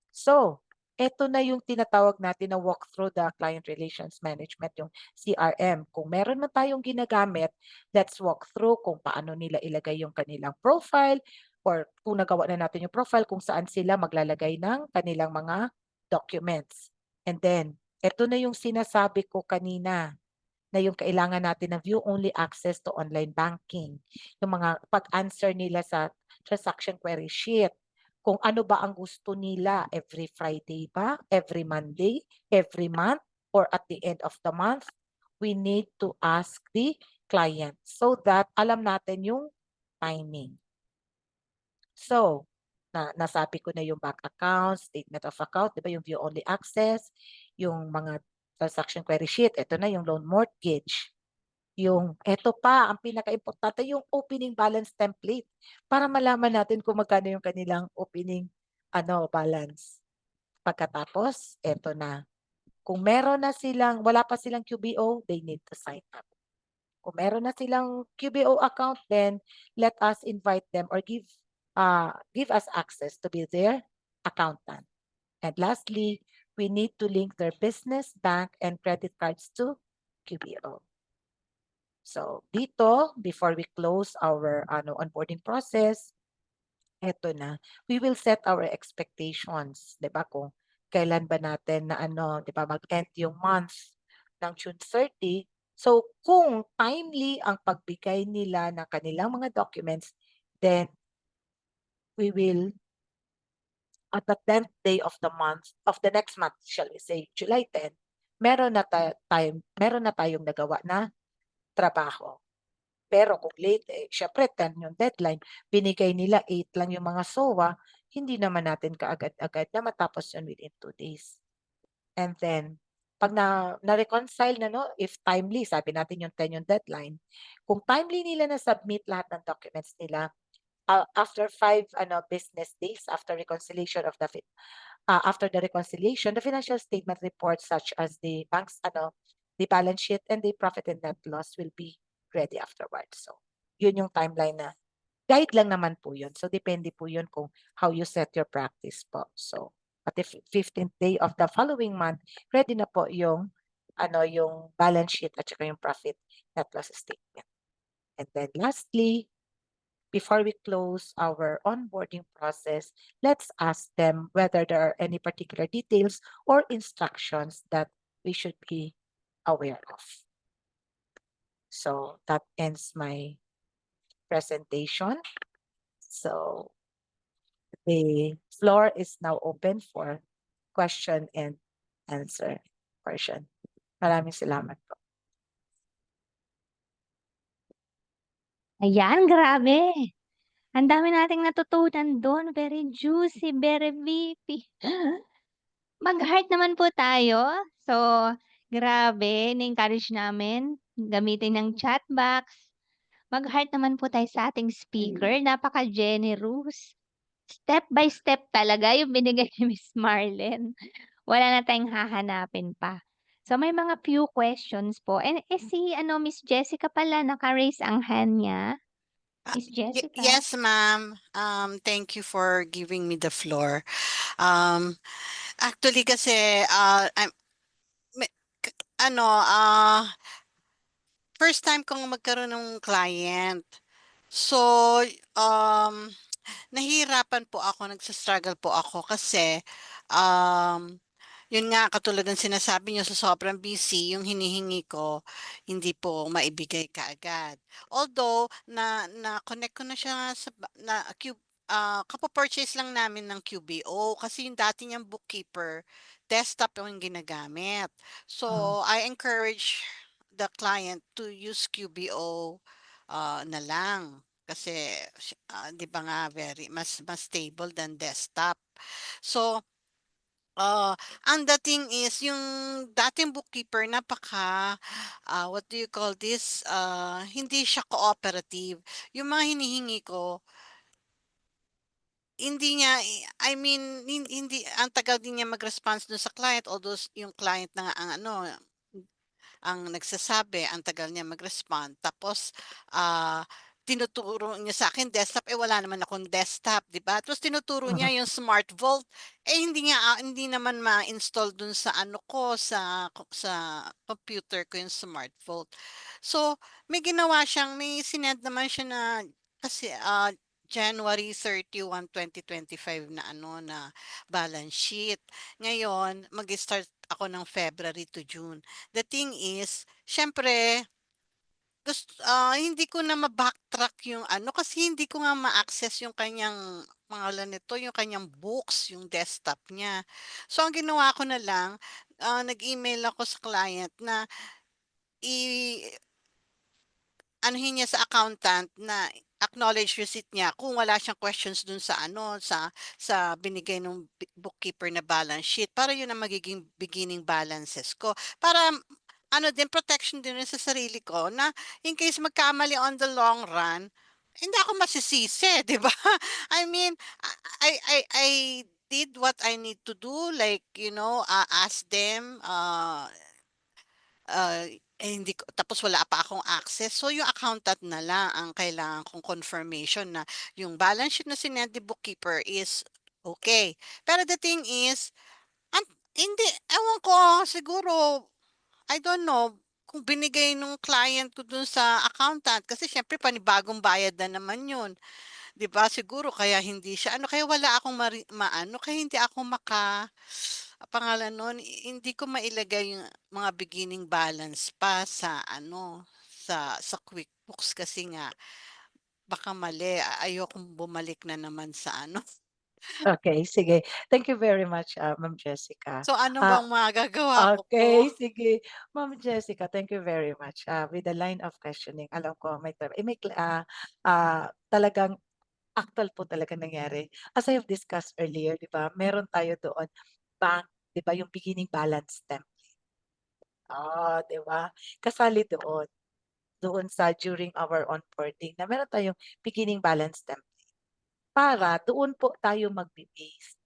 So, ito na yung tinatawag natin na walk through the client relations management, yung CRM. Kung meron man tayong ginagamit, let's walk through kung paano nila ilagay yung kanilang profile or kung nagawa na natin yung profile, kung saan sila maglalagay ng kanilang mga documents. And then, ito na yung sinasabi ko kanina na yung kailangan natin ng view-only access to online banking. Yung mga pag-answer nila sa transaction query sheet. Kung ano ba ang gusto nila, every Friday ba, every Monday, every month, or at the end of the month, we need to ask the client so that alam natin yung timing. So, nasabi ko na yung bank account, statement of account, di ba yung view-only access, yung mga transaction query sheet, ito na yung loan mortgage. Eto pa, ang pinaka-importante, yung opening balance template para malaman natin kung magkano yung kanilang opening balance. Pagkatapos, eto na. Kung meron na wala pa silang QBO, they need to sign up. Kung meron na silang QBO account, then let us invite them or give us access to be their accountant. And lastly, we need to link their business, bank, and credit cards to QBO. So dito, before we close our onboarding process, eto na, we will set our expectations, 'di ba? Kung kailan ba natin na 'di ba, mag-end yung month ng June 30. So kung timely ang pagbigay nila ng kanilang mga documents, then we will at the 10th day of the month, of the next month, shall we say, July 10, meron na tayong nagawa na trabaho. Pero kung late, syempre 10 yung deadline, binigay nila 8 lang yung mga SOA, hindi naman natin kaagad-agad na matapos yun within 2 days. And then, pag na-reconcile na, if timely, sabi natin yung 10 yung deadline, kung timely nila na-submit lahat ng documents nila, after 5 business days after reconciliation of after the reconciliation, the financial statement reports such as the bank's the balance sheet and the profit and net loss will be ready afterwards. So, yun yung timeline na guide lang naman po yun. So, depende po yun kung how you set your practice po. So, at the 15th day of the following month, ready na po yung balance sheet at saka yung profit net loss statement. And then lastly, before we close our onboarding process, let's ask them whether there are any particular details or instructions that we should be aware of. So that ends my presentation. So the floor is now open for question and answer portion. Maraming salamat po. Ayan, grabe. Ang dami nating natutunan doon. Very juicy, very beefy. Mag-heart naman po tayo. So, grabe, na-encourage namin gamitin ng chat box. Mag-heart naman po tayo sa ating speaker. Napaka-generous. Step by step talaga yung binigay ni Miss Marlene. Wala na tayong hahanapin pa. So, may mga few questions po. And si Miss Jessica pala, naka-raise ang hand niya. Miss Jessica? Yes, ma'am. Thank you for giving me the floor. Actually kasi may- ano, first time kong magkaroon ng client. So, nahihirapan po ako, nagsa-struggle po ako kasi yun nga, katulad ng sinasabi niyo sa sobrang busy, yung hinihingi ko, hindi po maibigay kaagad. Although, na-connect ko na siya sa, kapo-purchase lang namin ng QBO kasi yung dati niyang bookkeeper, desktop yung ginagamit. So, I encourage the client to use QBO na lang. Kasi, 'di ba nga, mas stable than desktop. So, ang dating is yung dating bookkeeper what do you call this? Hindi siya cooperative. Yung mga hinihingi ko, hindi niya, I mean, hindi, ang tagal din niya mag-response dun sa client, although yung client na nga ang nagsasabi, ang tagal niya mag-respond. Tapos, tinuturo niya sa akin desktop, wala naman akong desktop, 'di ba? Tapos tinuturo niya yung Smart Vault, hindi naman ma-install dun sa ano ko, sa computer ko yung Smart Vault. So, may sinend naman siya na, kasi January 31, 2025 na na balance sheet. Ngayon, mag-start ako ng February to June. The thing is, siyempre, hindi ko na ma-backtrack yung kasi hindi ko nga ma-access yung kanyang pangalan nito, yung kanyang books, yung desktop niya. So, ang ginawa ko na lang, nag-email ako sa client na anuhin niya sa accountant na acknowledge receipt niya kung wala siyang questions dun sa sa binigay ng bookkeeper na balance sheet, para yun ang magiging beginning balances ko. Para din, protection din yun sa sarili ko na in case magkamali on the long run, hindi ako masisisi, 'di ba? I mean, I did what I need to do, like, ask them, hindi ko, tapos wala pa akong access. So, yung accountant na lang ang kailangan kong confirmation na yung balance sheet na sinend ni bookkeeper is okay. Pero the thing is, hindi, ewan ko, siguro, I don't know, kung binigay nung client ko dun sa accountant, kasi syempre panibagong bayad na naman yun. 'Di ba, siguro kaya hindi siya kaya wala akong kaya hindi ako pangalan nun, hindi ko mailagay yung mga beginning balance pa sa sa QuickBooks kasi nga baka mali, ayokong bumalik na naman sa Okay, sige. Thank you very much, Ma'am Jessica. So, ano Ah, bang magagawa ko po? okay, sige. Ma'am Jessica, thank you very much. With the line of questioning, alam ko talagang actual po talaga nangyari. As I have discussed earlier, 'di ba, meron tayo doon bank, 'di ba, yung beginning balance template. 'Di ba? Kasali doon sa during our onboarding na meron tayong beginning balance template para doon po tayo magbe-base.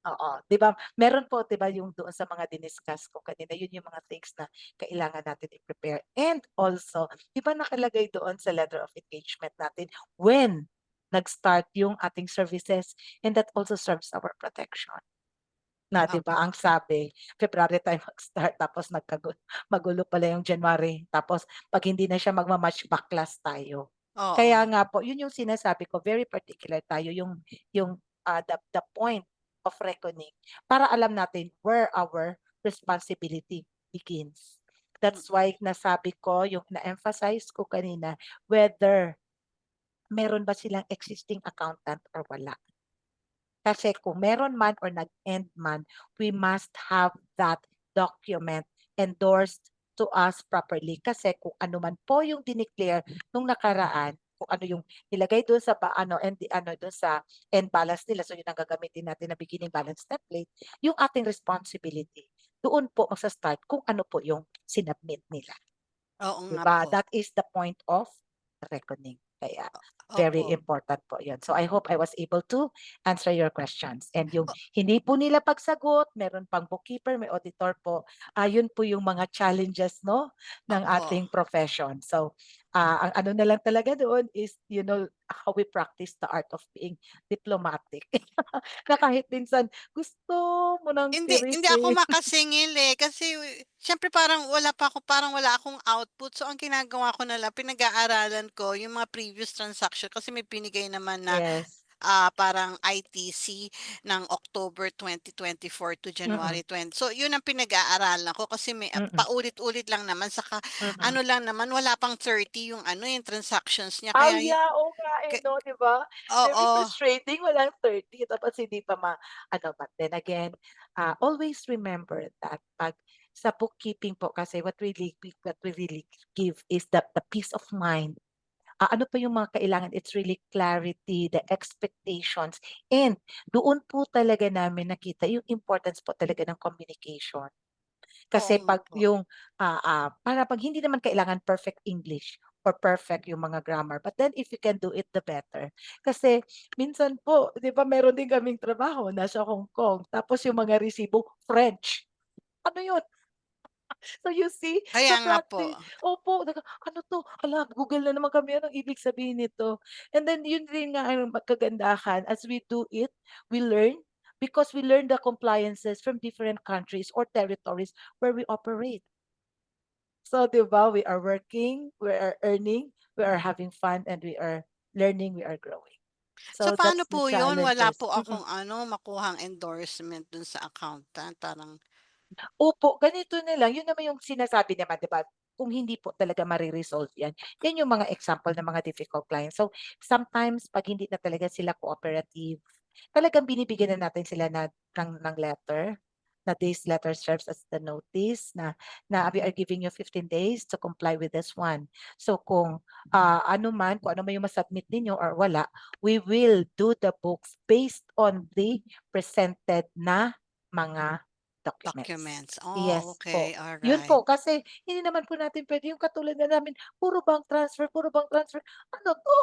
Oo, 'di ba? Meron po 'di ba yung doon sa mga diniscuss ko kanina, yun yung mga things na kailangan natin i-prepare. And also, 'di ba nakalagay doon sa letter of engagement natin when nag-start yung ating services, and that also serves our protection. Na 'di ba Opo. ang sabi, February tayo mag-start tapos magulo pala yung January, tapos 'pag hindi na siya magma-March backlash tayo. Oo. Kaya nga po yun yung sinasabi ko, very particular tayo yung, the point of reckoning para alam natin where our responsibility begins. That's Mm. why nasabi ko, yung na-emphasize ko kanina, whether meron ba silang existing accountant or wala. Kasi kung meron man or nag-end man, we must have that document endorsed to us properly. Kasi kung ano man po yung dineclare nung nakaraan, kung ano yung nilagay doon sa doon sa end balance nila, so yun ang gagamitin natin na beginning balance template, yung ating responsibility. Doon po magsa-start kung ano po yung sinubmit nila. Oo 'Di nga ba? po. That is the point of reckoning. Kaya very Opo. important po 'yun. So I hope I was able to answer your questions. And yung O hindi po nila pagsagot, meron pang bookkeeper, may auditor po, yun po yung mga challenges 'no ng Opo. ating profession. So, ang ano na lang talaga doon is how we practice the art of being diplomatic. Na kahit minsan gusto mo ng Hindi ako tirisin. makasingil, eh, kasi siyempre parang wala akong output. So, ang ginagawa ko na lang pinag-aaralan ko yung mga previous transaction kasi may binigay naman na, Yes. parang ITC ng October 2024 to Mm, January 20. So, yun ang pinag-aaralan ko kasi may mm, paulit-ulit lang naman saka mm. ano lang naman wala pang 30 yung yung transactions niya kaya Yeah, oo nga eh, ka 'no, 'di ba? Very oo, frustrating, walang 30 tapos hindi pa but then again, always remember that 'pag sa bookkeeping po kasi what we really give is the peace of mind. Ano pa yung mga kailangan, it's really clarity, the expectations, and doon po talaga namin nakita yung importance po talaga ng communication. oo Kasi nga 'pag po. para 'pag hindi naman kailangan perfect English or perfect yung mga grammar, but then if you can do it, the better. Kasi minsan po, 'di ba meron din kaming trabaho, nasa Hong Kong, tapos yung mga resibo French. Ano yun? So you see, Kaya sa nga po. practice opo, ano 'to, hala, Google na naman kami, anong ibig sabihin nito? And then yun din nga ang kagandahan, as we do it, we learn, because we learn the compliances from different countries or territories where we operate. So 'di ba, we are working, we are earning, we are having fun, and we are learning, we are growing. So, So paano that's the po yun? Wala challenges. po akong makuhang endorsement dun sa accountant, parang Opo, ganito na lang, yun naman yung sinasabi naman, 'di ba, kung hindi po talaga mare-resolve 'yan, 'yan yung mga example ng mga difficult clients. So, sometimes 'pag hindi na talaga sila cooperative, talagang binibigyan na natin sila ng letter, na this letter serves as the notice na we are giving you 15 days to comply with this one. So, kung ano man yung ma-submit ninyo or wala, we will do the books based on the presented na mga documents. documents. Oh, Yes okay, po. Yun alright. po, kasi hindi naman po natin puwede yung katulad na namin puro bank transfer, ano 'to?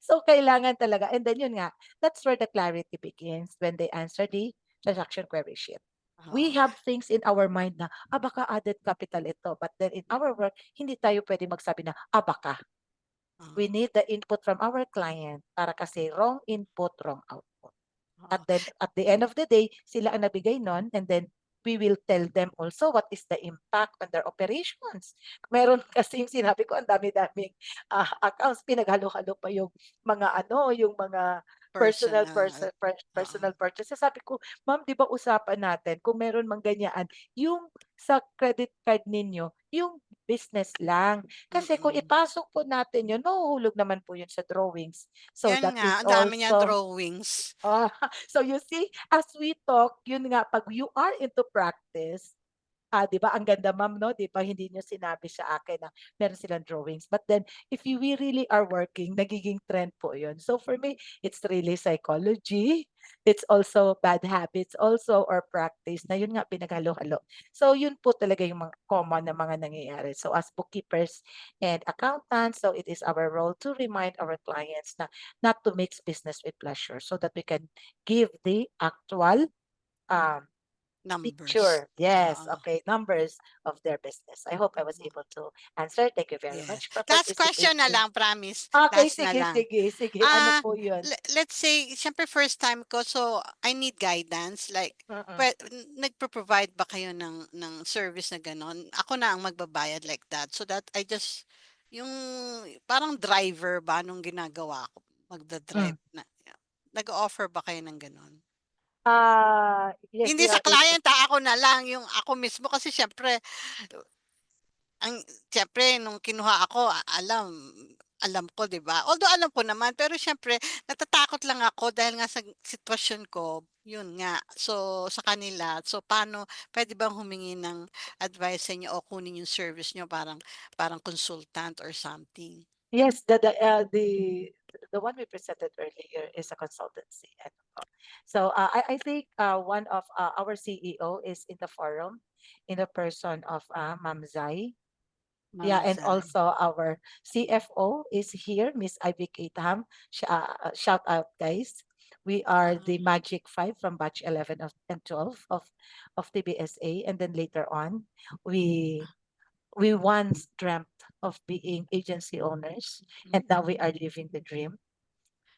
So, kailangan talaga, and then yun nga, that's where the clarity begins when they answer the transaction query sheet. We Oo, have things in our mind na, baka added capital ito, but then in our work, hindi tayo puwedeng magsabi na, baka. oo, We need the input from our client para kasi wrong input, wrong output. oo. At the end of the day, sila ang nabigay nun, and then we will tell them also what is the impact on their operations. Meron kasing sinabi ko, ang dami-daming, accounts, pinaghalo-halo pa yung yung mga Personal, oo. personal purchases. Sabi ko, "Ma'am, 'di ba usapan natin kung meron mang ganyan, yung sa credit card ninyo, yung business lang. Kasi kung Mm. ipasok po natin yun, mahuhulog naman po yun sa drawings. So Yan that nga, is ang dami niyang also." drawings. Ah, so you see, as we talk, yun nga, 'pag you are into practice, 'di ba ang ganda ma'am 'no, 'di ba hindi niyo sinabi sa akin na meron silang drawings. But then if we really are working, nagiging trend po yun. So for me, it's really psychology, it's also bad habits also, or practice na yun nga pinaghalo-halo. So yun po talaga yung mga common na mga nangyayari. So as bookkeepers and accountants, so it is our role to remind our clients na not to mix business with pleasure, so that we can give the actual um numbers. picture. Yes, Oo. okay, numbers of their business. I hope I was able to answer. Thank you very Yes. much for Last question na participating. lang, promise. Okay, Last na sige, lang. sige. Ano Ah, po yun? let's say, siyempre first time ko, so I need guidance. Like, Mm-mm. nagpo-provide ba kayo ng service na ganon? Ako na ang magbabayad like that. So that I just, yung parang driver ba nung ginagawa ko, magdadrive na. Nag-offer ba kayo ng ganon? Yes, Hindi we sa are able. client, ako na lang, yung ako mismo kasi siyempre nung kinuha ako, alam ko, 'di ba? Although alam ko naman, pero siyempre natatakot lang ako dahil nga sa sitwasyon ko, yun nga. So, sa kanila, so paano, puwede bang humingi ng advice sa inyo o kunin yung service niyo parang consultant or something? Yes, the one we presented earlier is a consultancy. Ano po. So I think one of our CEO is in the forum in the person of Ma'am Zai. Yeah, and Mamzay. also our CFO is here, Miss Ivy Katam. Shout out, guys. We are the Magic Five from batch 11 and 12 of TBSA, and then later on, we once dreamt of being agency owners, and now we are living the dream.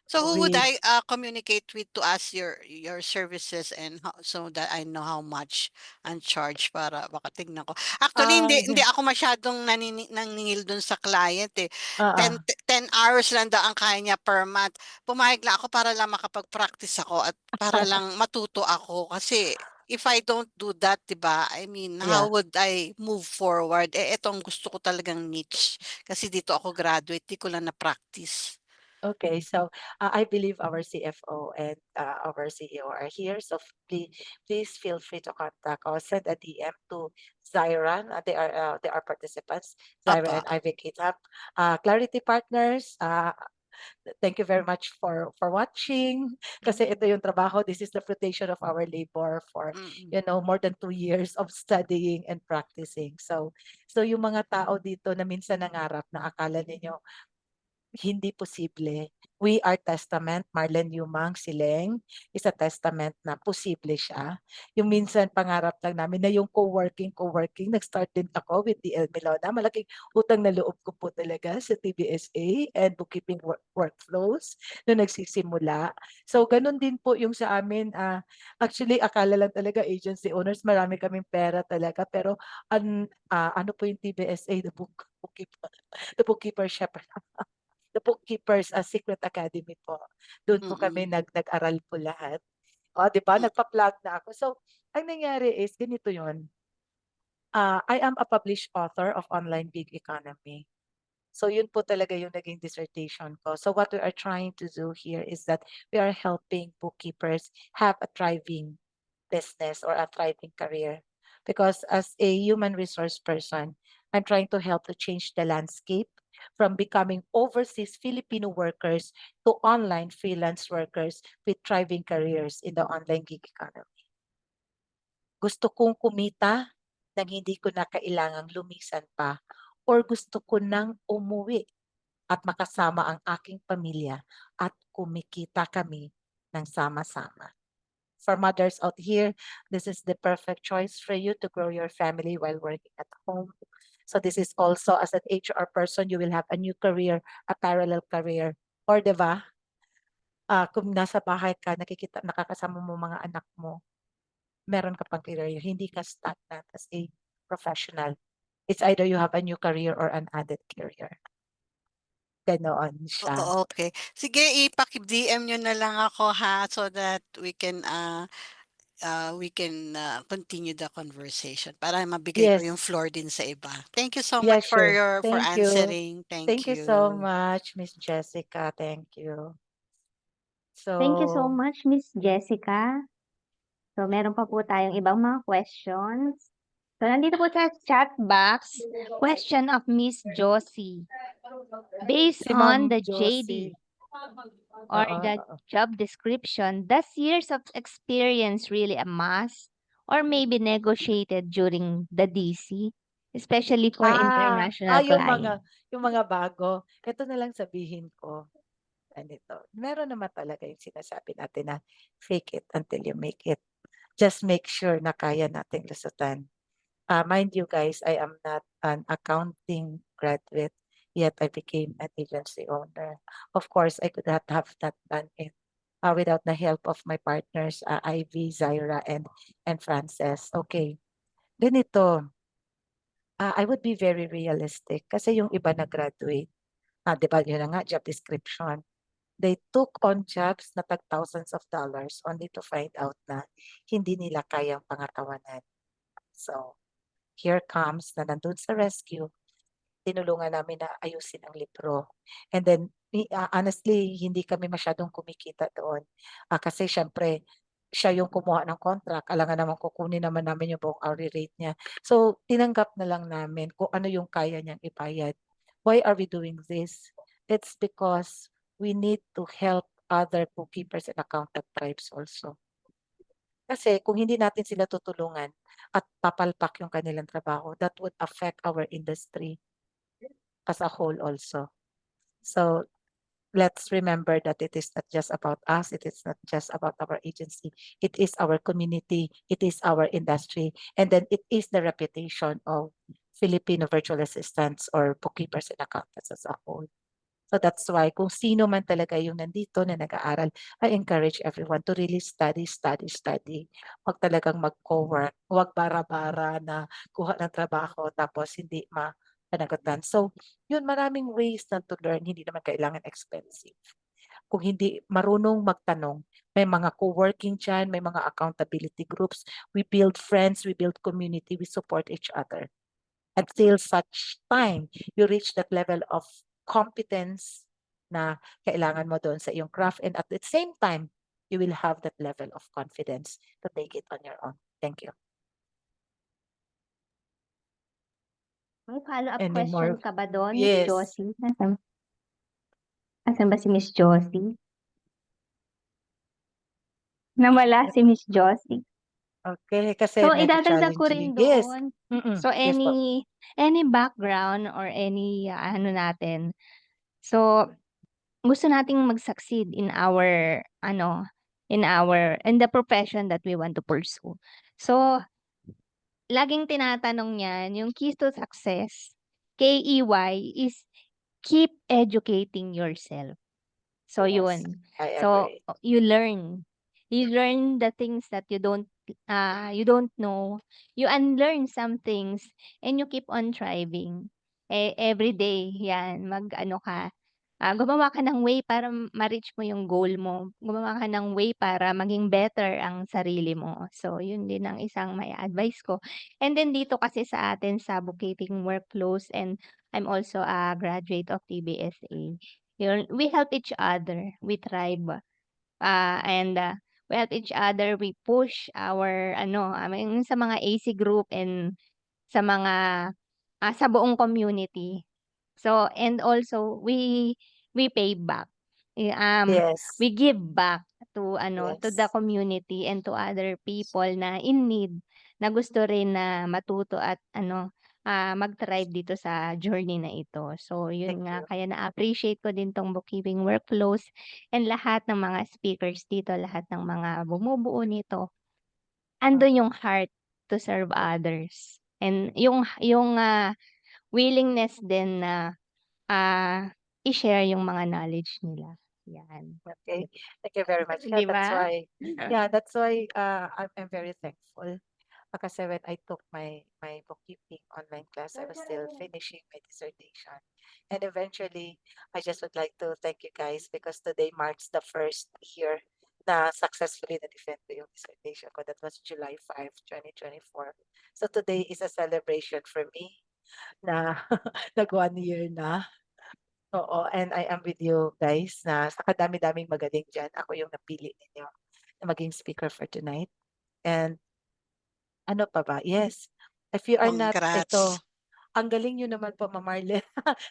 So who would We I communicate with to ask your services and so that I know how much ang charge para baka tignan ko. Actually hindi yeah, ako masyadong naningil dun sa client eh. uh, 10 hours lang daw ang kaya niya per month. Pumayag lang ako para lang makapag-practice ako at para lang matuto ako kasi if I don't do that, 'di ba? I mean, how yeah. would I move forward? Eh etong gusto ko talagang niche kasi dito ako graduate, di ko lang na-practice. Okay, so I believe our CFO and our CEO are here. So please feel free to contact or send a DM to Zyran. They are participants. Zyra Apa. and Ivy Kitab. Clarity Partners. Thank you very much for watching. Kasi ito yung trabaho. This is the fruition of our labor for Mm. more than 2 years of studying and practicing. So yung mga tao dito na minsan nangarap na akala ninyo hindi posible. We are testament, Marlene Yumang, Sileng, is a testament na posible siya. Yung minsan pangarap lang namin na yung co-working, nag-start din ako with DL Melona. Malaking utang na loob ko po talaga sa TBSA and bookkeeping workflows nung nagsisimula. So ganun din po yung sa amin. Actually, akala lang talaga agency owners, marami kaming pera talaga. Pero ano po yung TBSA, the bookkeeper shepherd. The Bookkeepers Secret Academy po. Doon po kami Mm. nag-aral po lahat. O, 'di ba? Mm. Nagpa-plug na ako. So, ang nangyari is ganito 'yon. I am a published author of Online Gig Economy. So, yun po talaga yung naging dissertation ko. So, what we are trying to do here is that we are helping bookkeepers have a thriving business or a thriving career. Because as a human resource person, I'm trying to help to change the landscape from becoming overseas Filipino workers to online freelance workers with thriving careers in the online gig economy. Gusto kong kumita nang hindi ko na kailangang lumisan pa or gusto ko nang umuwi at makasama ang aking pamilya at kumikita kami ng sama-sama. For mothers out here, this is the perfect choice for you to grow your family while working at home. So this is also as an HR person, you will have a new career, a parallel career. Or 'di ba? Kung nasa bahay ka, nakakasama mo mga anak mo, meron ka pang career, hindi ka stagnant as a professional. It's either you have a new career or an added career. Ganoon siya. Oo, okay. Sige, dm niyo na lang ako ha, so that we can continue the conversation para mabigay ko yung Yes. floor din sa iba. Thank you so Yeah, much for sure. Thank you. answering. Thank Thank you so you. much, Miss Jessica. Thank you. Thank you so So, much, Miss Jessica. So, meron pa po tayong ibang mga questions. So, nandito po sa chat box, question of Miss Josie. Based si on Ma'am the Josie. JD or Oo, the oo. job description, does years of experience really a must or maybe negotiated during the DC, especially for international clients? Yung mga bago. Ito na lang sabihin ko. Ganito. Meron naman talaga yung sinasabi natin na fake it until you make it. just make sure na kaya nating lusutan. Mind you guys, I am not an accounting graduate, yet I became an agency owner. Of course, I could not have that done it without the help of my partners, Ivy, Zaira, and Frances. Okay, ganito. I would be very realistic kasi yung iba na graduate, di ba yun na nga, job description. They took on jobs na tag thousands of dollars only to find out na hindi nila kayang pangatawanan. So, here comes na nandun sa rescue, tinulungan namin na ayusin ang libro. And then, honestly, hindi kami masyadong kumikita doon. Kasi syempre, siya yung kumuha ng contract, alangan naman kukunin naman namin yung buong hourly rate niya. So, tinanggap na lang namin kung ano yung kaya niyang ibayad. Why are we doing this? It's because we need to help other bookkeepers and accountant tribes also. Kasi kung hindi natin sila tutulungan at papalpak yung kanilang trabaho, that would affect our industry as a whole also. So let's remember that it is not just about us, it is not just about our agency, it is our community, it is our industry, and then it is the reputation of Filipino virtual assistants or bookkeepers and accountants as a whole. So that's why kung sino man talaga yung nandito na nag-aaral, I encourage everyone to really study. Huwag talagang mag-co-work, huwag bara-bara na kuha ng trabaho tapos hindi mapanagutan. So yun, maraming ways na to learn, hindi naman kailangan expensive. Kung hindi marunong magtanong, may mga co-working dyan, may mga accountability groups, we build friends, we build community, we support each other. Until such time you reach that level of competence na kailangan mo doon sa iyong craft, and at the same time, you will have that level of confidence to take it on your own. Thank you. May follow-up Any more? question ka ba doon, Miss Yes. Josie? Asan ba si Miss Josie? Nawala si Miss Josie. Okay, kasi So, medyo idadagdag ko rin challenging. Yes. doon. Mm-mm. So, Yes po. any background or any ano natin. So, gusto nating mag-succeed in our in the profession that we want to pursue. So, laging tinatanong niyan, yung keys to success, KEY, is keep educating yourself. So, Yes, yun. I So, agree. you learn. You learn the things that you don't know. You unlearn some things and you keep on thriving. Every day, yan, gumawa ka ng way para ma-reach mo yung goal mo. Gumawa ka ng way para maging better ang sarili mo. So, yun din ang isang mai-advice ko. And then dito kasi sa atin sa bookkeeping workflows, and I'm also a graduate of TBSA. Yun, we help each other, we thrive, and we help each other, we push our sa mga AC group and sa mga sa buong community. So, and also we pay back. Yes. We give back to to the Yes. community and to other people na in need, na gusto rin na matuto at mag-thrive dito sa journey na ito. So, Thank yun nga, you. kaya na-appreciate ko din tong bookkeeping workflows and lahat ng mga speakers dito, lahat ng mga bumubuo nito. Andun yung heart to serve others. And yung willingness din na i-share yung mga knowledge nila. Yan. Okay. Thank you very much. Di That's ba? why, that's why I'm very thankful. Kasi when I took my bookkeeping online class, I was still finishing my dissertation. And eventually, I just would like to thank you guys because today marks the first year na successfully na-defend ko yung dissertation ko. That was July 5, 2024. So today is a celebration for me na nag 1 year na. Oo, and I am with you guys na sa kadami-daming magaling dyan, ako yung napili ninyo na maging speaker for tonight. And ano pa ba? Yes. If you are not, Congrats. ang galing nyo naman po, Ma'am Marlene.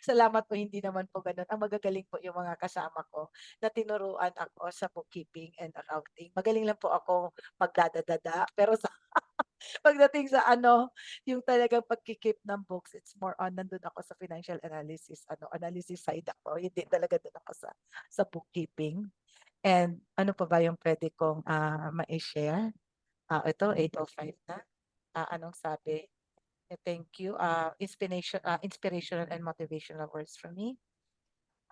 Salamat po, hindi naman po ganun. Ang magagaling po yung mga kasama ko na tinuruan ako sa bookkeeping and accounting. Magaling lang po ako magdadadada. Pero sa pagdating sa yung talagang pagkikip ng books, it's more on nandun ako sa financial analysis, analysis side ako. Hindi talaga dun ako sa bookkeeping. And ano pa ba yung pwede kong ma-share? Ito 8:05 na. Anong sabi? Thank you. Inspirational and motivational words from me.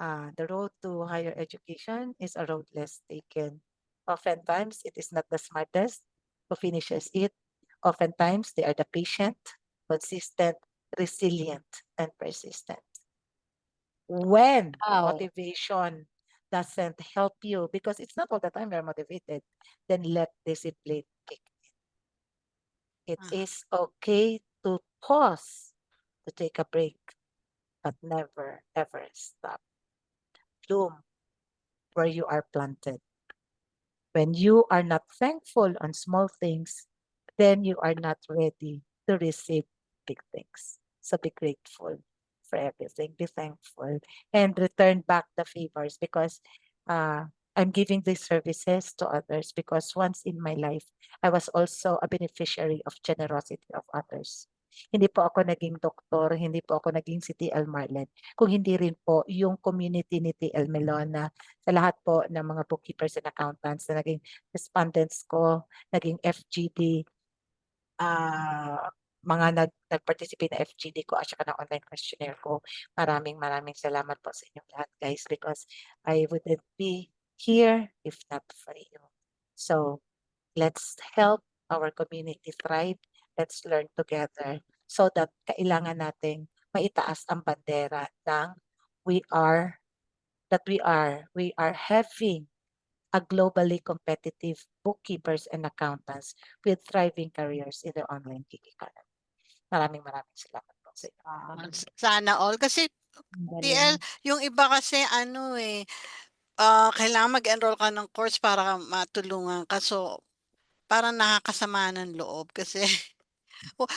The road to higher education is a road less taken. Oftentimes, it is not the smartest who finishes it. Oftentimes, they are the patient, consistent, resilient, and persistent. When Wow. motivation doesn't help you, because it's not all the time you're motivated, then let discipline kick in. It Ah. is okay to pause, to take a break, but never ever stop. Bloom where you are planted. When you are not thankful on small things, then you are not ready to receive big things. So be grateful for everything. Be thankful and return back the favors, because I'm giving these services to others because once in my life, I was also a beneficiary of generosity of others. Hindi po ako naging doktor, hindi po ako naging si TL Marlen, kung hindi rin po yung community ni TL Melona, sa lahat po ng mga bookkeepers and accountants na naging respondents ko, naging FGD, mga nag-participate na FGD ko at saka ng online questionnaire ko. Maraming salamat po sa inyong lahat, guys, because I wouldn't be here if not for you. So let's help our community thrive. Let's learn together so that kailangan nating maitaas ang bandera ng we are having a globally competitive bookkeepers and accountants with thriving careers in the online gig economy. Maraming salamat po sa inyo. Sana all. Kasi TL, yung iba kasi kailangan mag-enroll ka ng course para matulungan ka. So, parang nakakasama ng loob kasi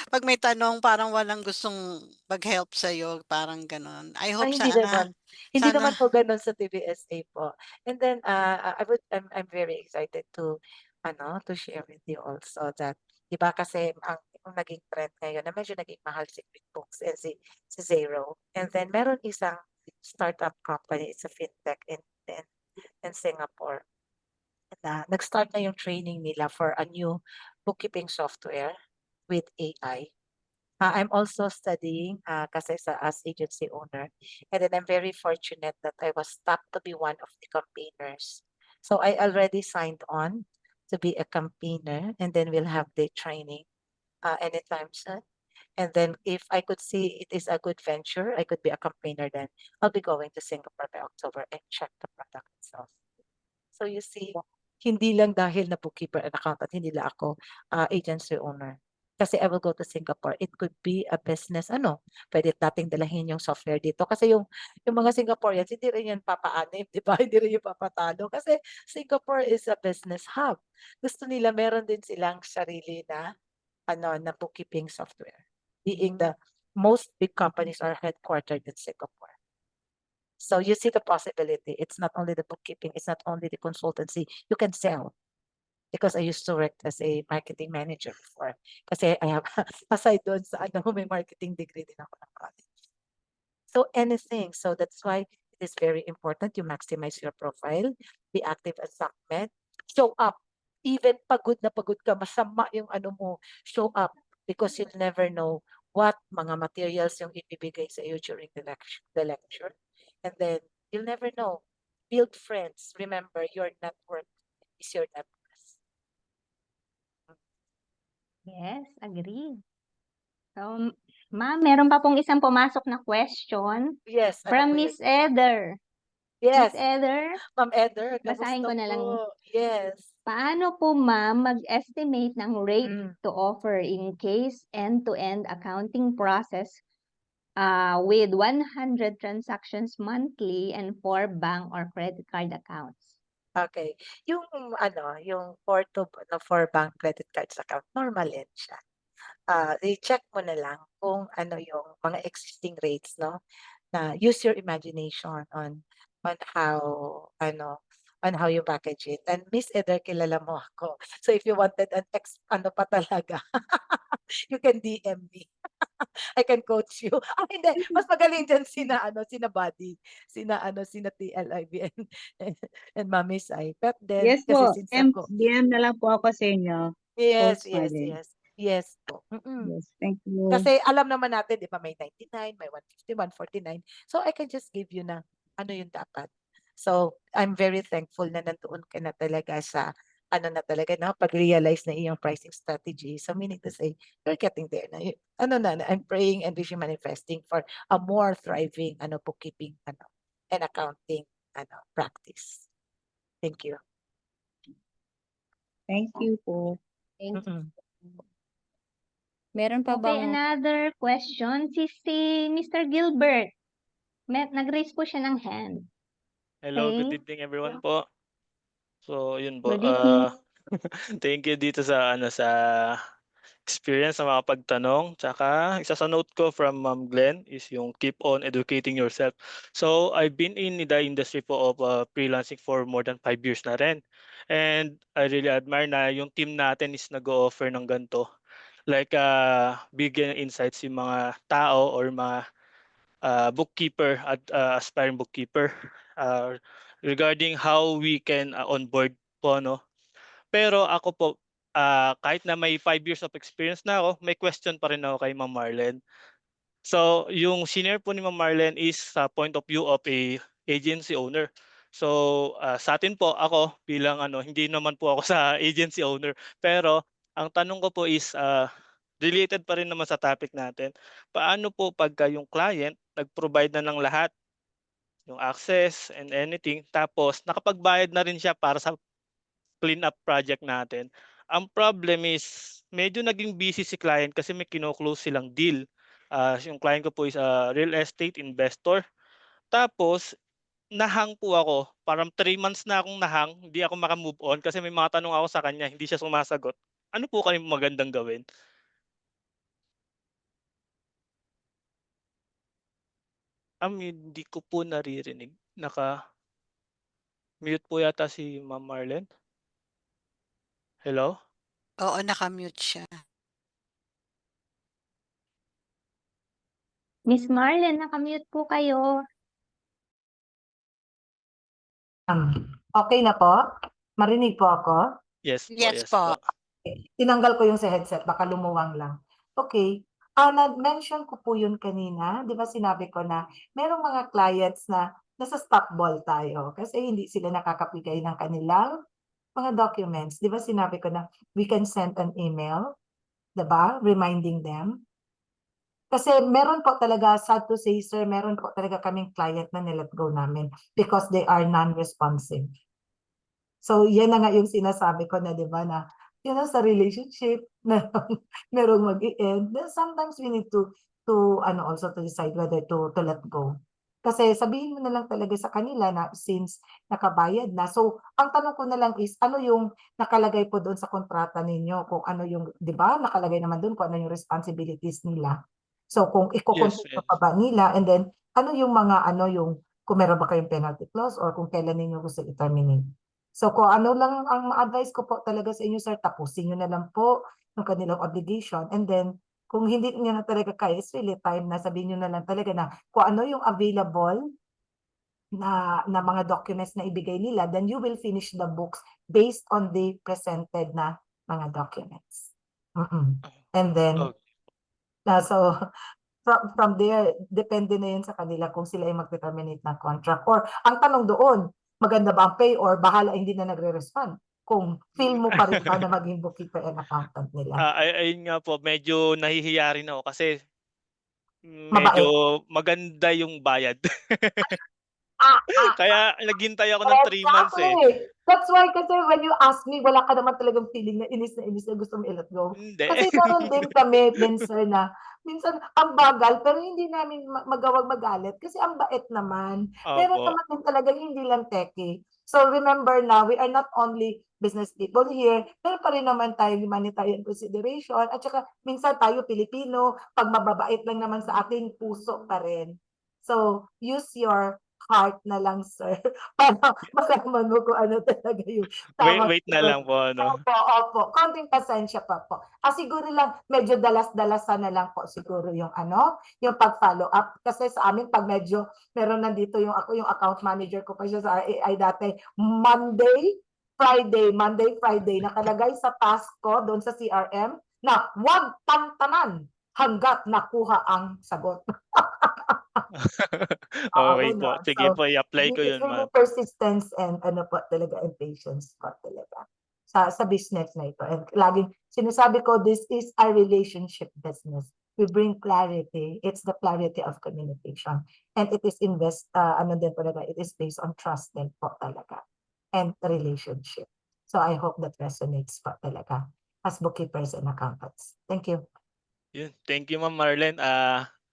pag may tanong parang walang gustong mag-help sa'yo, parang gano'n. I hope Hindi sana naman. Hindi naman sana po gano'n sa TBSA po. And then I'm very excited to share with you also that 'di ba kasi yung naging trend ngayon na medyo naging mahal si QuickBooks and si Xero. And then meron isang startup company, it's a fintech in Singapore. Na nag-start na yung training nila for a new bookkeeping software with AI. I'm also studying kasi as agency owner, and then I'm very fortunate that I was tapped to be one of the campaigners. So I already signed on to be a campaigner, and then we'll have the training anytime soon. And then if I could see it is a good venture, I could be a campaigner then. I'll be going to Singapore by October and check the product itself. So you see, hindi lang dahil na bookkeeper and accountant, hindi lang ako agency owner. Kasi I will go to Singapore. It could be a business, pwede nating dalahin yung software dito. Kasi yung mga Singaporeans, hindi rin yan papaanib, di ba? Hindi rin yung papatalo. Kasi Singapore is a business hub. Gusto nila, meron din silang sarili na, na bookkeeping software. Being the most big companies are headquartered in Singapore. So you see the possibility. It's not only the bookkeeping, it's not only the consultancy. You can sell. Because I used to work as a marketing manager before. Kasi I have, aside doon sa may marketing degree din ako ng college. So anything. So that's why it is very important you maximize your profile, be active as SACMED, show up. Even pagod na pagod ka, masama yung mo, show up. Because you'll never know what mga materials yung ibibigay sa iyo during the lecture. And then you'll never know. Build friends. Remember, your network is your network. Yes, agree. So, ma'am, meron pa pong isang pumasok na question Yes, from po yun? Miss Eder. Yes, Miss Eder, Ma'am Eder, basahin kamusta ko na lang. po? Yes. Paano po ma'am mag-estimate ng rate Mm. to offer in case end-to-end accounting process with 100 transactions monthly and 4 bank or credit card accounts? Okay. Yung yung 4 bank credit cards account, normal yan siya. I-check mo na lang kung ano yung mga existing rates, no? Na use your imagination on how on how you package it. And Miss Eder, kilala mo ako. So if you wanted an pa talaga, you can DM me. I can coach you. Hindi. Mas magaling dyan sina Buddy, sina TLIB and Mami Sai. But then, Yes kasi po, since ako, DM na lang po ako sa inyo. Yes, Coach yes, Marlene. yes. Yes po. Yes, thank you. Kasi alam naman natin, 'di ba, may 99, may 150, 149. So I can just give you na ano yung dapat. So I'm very thankful na nandoon ka na talaga sa ano na talaga, no, pag-realize na iyong pricing strategy. So meaning to say, you're getting there na. Ano na, I'm praying and wishing manifesting for a more thriving ano bookkeeping ano and accounting ano practice. Thank you. Thank you po. Thank you. Mm-mm. Meron pa Okay, bang another question. Si Mr. Gilbert. Nag-raise po siya ng hand. Hello, good Okay. evening everyone po. So, yun po. Good evening. Thank you dito sa sa experience sa mga pagtanong. Tsaka isa sa note ko from Ma'am Glenn is yung keep on educating yourself. So, I've been in the industry po of freelancing for more than 5 years na rin. And I really admire na yung team natin is nag-o-offer ng ganito. Like, bigyan ng insights yung mga tao or mga bookkeeper at aspiring bookkeeper regarding how we can onboard po, no? Pero ako po, kahit na may 5 years of experience na ako, may question pa rin ako kay Ma'am Marlene. So, yung senior po ni Ma'am Marlene is sa point of view of a agency owner. So, sa atin po, ako bilang hindi naman po ako sa agency owner, pero ang tanong ko po is related pa rin naman sa topic natin. Paano po pagka yung client nag-provide na ng lahat, yung access and anything, tapos nakapagbayad na rin siya para sa clean up project natin. Ang problem is medyo naging busy si client kasi may kino-close silang deal. Yung client ko po is a real estate investor. Tapos nahang po ako. Parang 3 months na akong nahang, hindi ako maka-move on kasi may mga tanong ako sa kanya, hindi siya sumasagot. Ano po kayong magandang gawin? Hindi ko po naririnig. Naka-mute po yata si Ma'am Marlene. Hello? Oo, naka-mute siya. Miss Marlene, nakamute po kayo. Okay na po? Marinig po ako? Yes po, Yes yes po. po. Tinanggal ko yung sa headset, baka lumuwang lang. Okay. Na-mention ko po yun kanina, di ba sinabi ko na merong mga clients na nasa stop ball tayo kasi hindi sila nakakapigay ng kanilang mga documents. Di ba sinabi ko na we can send an email, di ba? Reminding them. Kasi meron po talaga, sad to say sir, meron po talaga kaming client na nilet go namin because they are non-responsive. So, yan na nga yung sinasabi ko na, di ba, na, sa relationship, merong mag-i-end. Then sometimes we need to also to decide whether to let go. Kasi sabihin mo na lang talaga sa kanila na since nakabayad na. So, ang tanong ko na lang is, ano yung nakalagay po doon sa kontrata ninyo? Kung ano yung, di ba, nakalagay naman doon kung ano yung responsibilities nila. So, kung Yes, iko-continue pa ba nila, and then, ano yung mga, kung meron ba kayong penalty clause or kung kailan ninyo gusto i-terminate. So kung ano lang ang advice ko po talaga sa inyo sir, tapusin nyo na lang po yung kanilang obligation and then kung hindi niyo na talaga kaya, it's really time na sabihin nyo na lang talaga na kung ano yung available na mga documents na ibigay nila, then you will finish the books based on the presented na mga documents. And then, so from there, depende na yun sa kanila kung sila ay mag-terminate ng contract. Or ang tanong doon, maganda ba ang pay or bahala hindi na nagre-respond? Kung feel mo pa rin ba na maging bookkeeper and accountant nila? ayun nga po, medyo nahihiya rin ako kasi Mabait. medyo maganda yung bayad. Ah, Kaya naghintay ako ng 3 months eh. exactly. That's why kasi when you ask me, wala ka naman talagang feeling na inis na gusto mo i-let go. Hindi. Kasi meron din kami, minsan ang bagal, pero hindi namin magawag magalit kasi ang bait naman. Meron Opo. naman din talagang hindi lang techie. So remember na, we are not only business people here, pero pa rin naman tayo humanitarian consideration at saka minsan tayo Pilipino, pag mababait lang naman sa ating puso pa rin. So use your heart na lang sir para malaman mo kung ano talaga yung tamang Wait na lang po, ano? Opo. Konting pasensya pa po. Siguro lang, medyo dalas-dalasan na lang po siguro yung yung pag-follow up. Kasi sa amin, pag medyo meron nandito yung account manager ko pa siya sa RAI dati, Monday, Friday, Monday, Friday, nakalagay sa task ko doon sa CRM na huwag tantanan hanggat nakuha ang sagot. Oo, Okay po. ganon. Sige So, po, i-apply ko it's yun, really ma'am. persistence and ano po talaga, and patience po talaga sa business na ito. And laging sinasabi ko, this is a relationship business. We bring clarity. It's the clarity of communication. And it is ano din talaga, it is based on trust din po talaga. And relationship. So I hope that resonates po talaga as bookkeepers and accountants. Thank you. Yun. Thank you, Ma'am Marlene.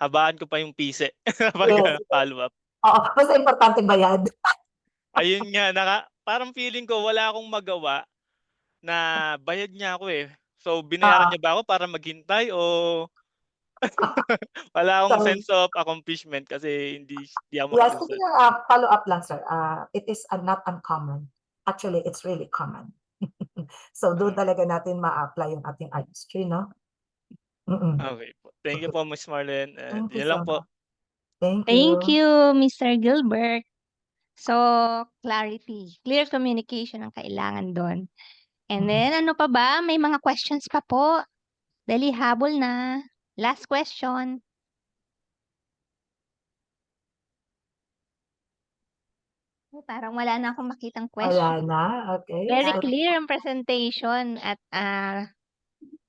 Habaan ko pa yung pise Yes. follow up. Oo, basta importante bayad. Ayun nga, parang feeling ko wala akong magawa na bayad niya ako eh. So, binayaran Oo. niya ba ako para maghintay o wala akong So, sense of accomplishment kasi hindi ako yes, makausad. follow up lang, sir. It is not uncommon. Actually, it's really common. So, doon talaga natin ma-apply yung ating artistry, no? Okay po. Thank you po, Miss Marlene. And Thank you yun lang so po. much. Thank Thank you. you, Mr. Gilbert. So, clarity, clear communication ang kailangan doon. And then, ano pa ba? May mga questions pa po. Dali, habol na. Last question. Parang wala na akong makitang Wala question. na, okay. Very So, clear ang presentation at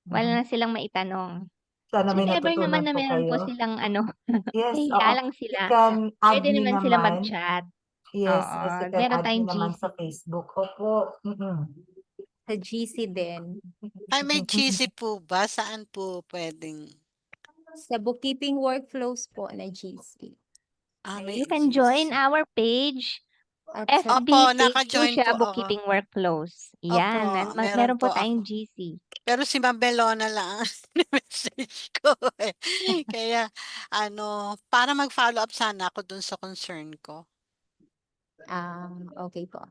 wala na silang maitanong. sana So, may if ever naman natutunan na po meron po kayo. silang Yes, nahihiya oo. lang You sila, can add pwede me naman sila naman. mag-chat. Yes, Oo, yes, you can meron add me tayong naman GC. sa Facebook. Opo. Sa GC din. Ay, may GC po ba? Saan po pwedeng? Sa bookkeeping workflows po na GC. May You can GC. join our page. At sa FB Opo, page po naka-join siya, po ako. Bookkeeping Workflows. Yan, Opo, meron meron po po tayong ako. GC. Pero si Ma'am Belona lang ang message ko eh. Kaya para mag-follow up sana ako dun sa concern ko. okay po.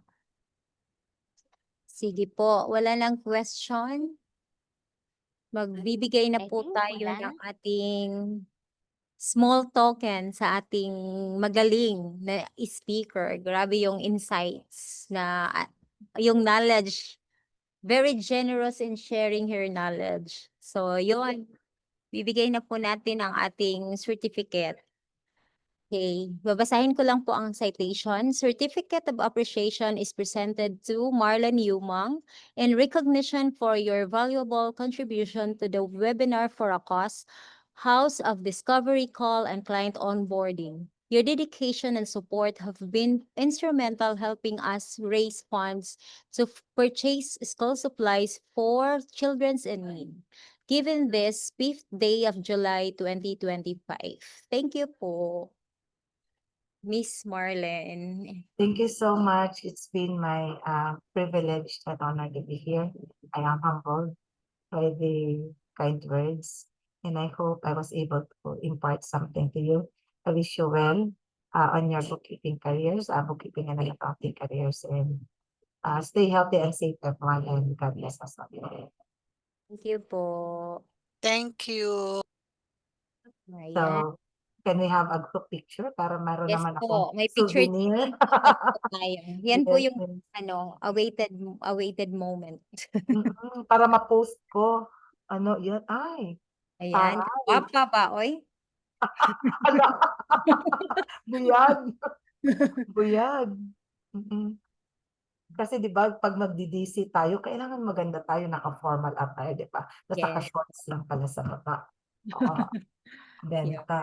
Sige po, wala lang question. Magbibigay na I po think tayo wala ng na. ating small token sa ating magaling na speaker. Grabe yung insights na yung knowledge. Very generous in sharing her knowledge. So, yun. Bibigay na po natin ang ating certificate. Okay, babasahin ko lang po ang citation. Certificate of Appreciation is presented to Marlon Yumang in recognition for your valuable contribution to the webinar for a cause, House of Discovery Call and Client Onboarding. Your dedication and support have been instrumental helping us raise funds to purchase school supplies for children's in need. Given this 5th day of July 2025. Thank you po. Miss Marlene. Thank you so much. It's been my privilege and honor to be here. I am humbled by the kind words, and I hope I was able to impart something to you. I wish you well on your bookkeeping careers, bookkeeping and accounting careers, and stay healthy and safe, everyone, and God bless us all. Thank you po. Thank you. Ayan. So, can we have a group picture para meron Yes naman po, akong may picture souvenir? tayo. Yan po Yes, yung yes. awaited moment. Para ma-post ko. Ano, yan, ay, Ayan, taray. guwapa ba, oy? Ala, buyag. Buyag. Kasi 'di ba pag magdi-DC tayo, kailangan maganda tayo, naka-formal attire, 'di ba? Tas Yes. naka-shorts lang pala sa baba. Oo, Yeah. benta.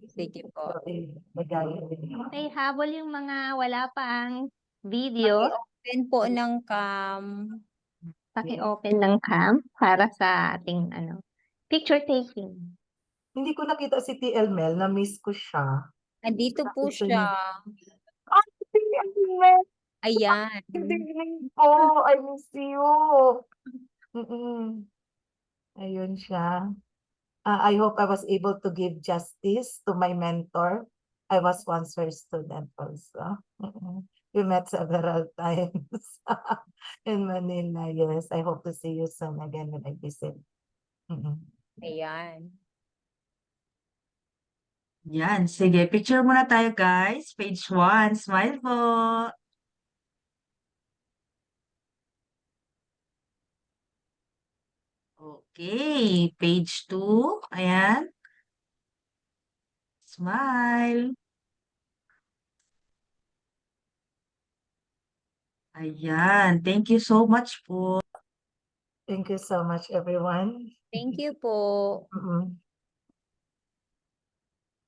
Sige po. So, regalo din. Okay, habol yung mga wala pa ang video. Paki-open po ng cam. Paki-open ng cam para sa ating picture taking. Hindi ko nakita si TL Mel, na-miss ko siya. Andito po Nakita siya. Ay, TL Mel! Ayan. Hindi ko, I miss you. Ayun siya. I hope I was able to give justice to my mentor. I was once her student also. We met several times in Manila. Yes, I hope to see you soon again when I visit. Ayan. Yan, sige. Picture muna tayo, guys. Page 1. Smile po. Okay, page 2. Ayan. Smile. Ayan. Thank you so much po. Thank you so much, everyone. Thank you po. Mm-mm.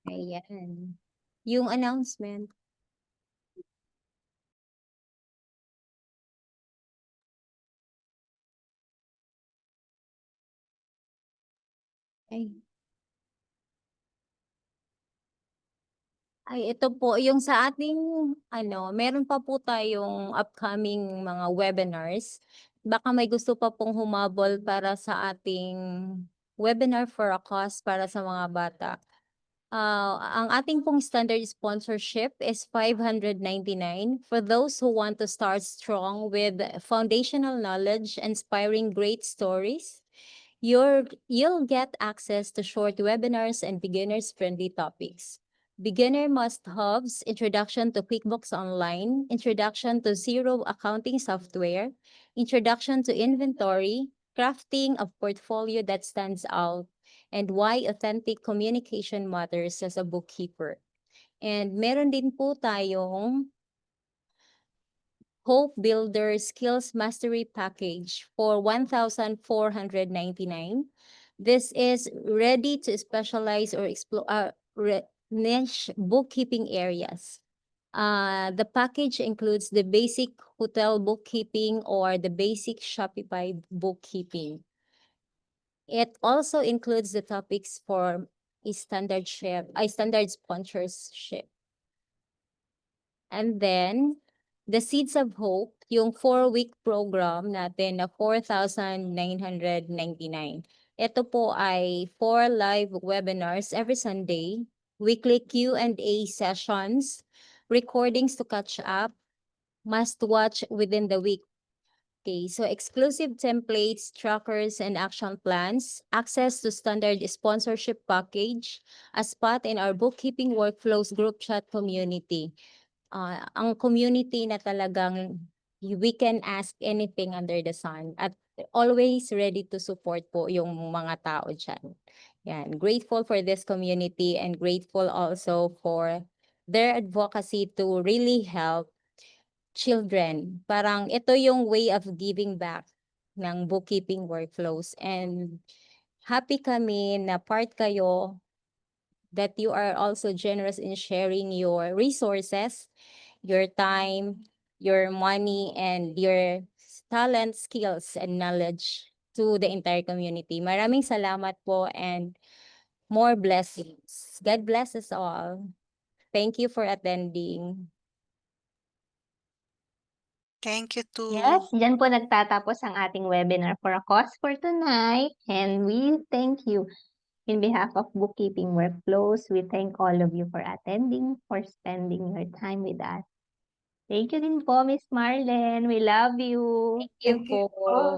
Ayan. Yung announcement. Ay. Ay, ito po, yung sa ating, meron pa po tayong upcoming mga webinars. Baka may gusto pa pong humabol para sa ating webinar for a cause para sa mga bata. Ang ating pong standard sponsorship is $599 for those who want to start strong with foundational knowledge, inspiring great stories. You'll get access to short webinars and beginners-friendly topics. Beginner must-haves, Introduction to QuickBooks Online, Introduction to Zero Accounting Software, Introduction to Inventory, Crafting a Portfolio that Stands Out, and Why Authentic Communication Matters as a Bookkeeper. And meron din po tayong Hope Builder Skills Mastery Package for $1,499. This is ready to specialize or explore niche bookkeeping areas. The package includes the basic hotel bookkeeping or the basic Shopify bookkeeping. It also includes the topics for a standard sponsorship. And then, the Seeds of Hope, yung 4-week program natin na $4,999. Ito po ay 4 live webinars every Sunday, weekly Q&A sessions, recordings to catch up, must watch within the week. Okay, so exclusive templates, trackers, and action plans, access to standard sponsorship package, a spot in our bookkeeping workflows group chat community. Ang community na talagang we can ask anything under the sun at always ready to support po yung mga tao dyan. Yan, grateful for this community and grateful also for their advocacy to really help children. Parang ito yung way of giving back ng bookkeeping workflows, and happy kami na part kayo, that you are also generous in sharing your resources, your time, your money, and your talent, skills, and knowledge to the entire community. Maraming salamat po and more blessings. God bless us all. Thank you for attending. Thank you too. Yes, diyan po nagtatapos ang ating webinar for a cause for tonight. And we thank you. In behalf of Bookkeeping Workflows, we thank all of you for attending, for spending your time with us. Thank you din po, Miss Marlene. We love you. Thank you Thank you po. po.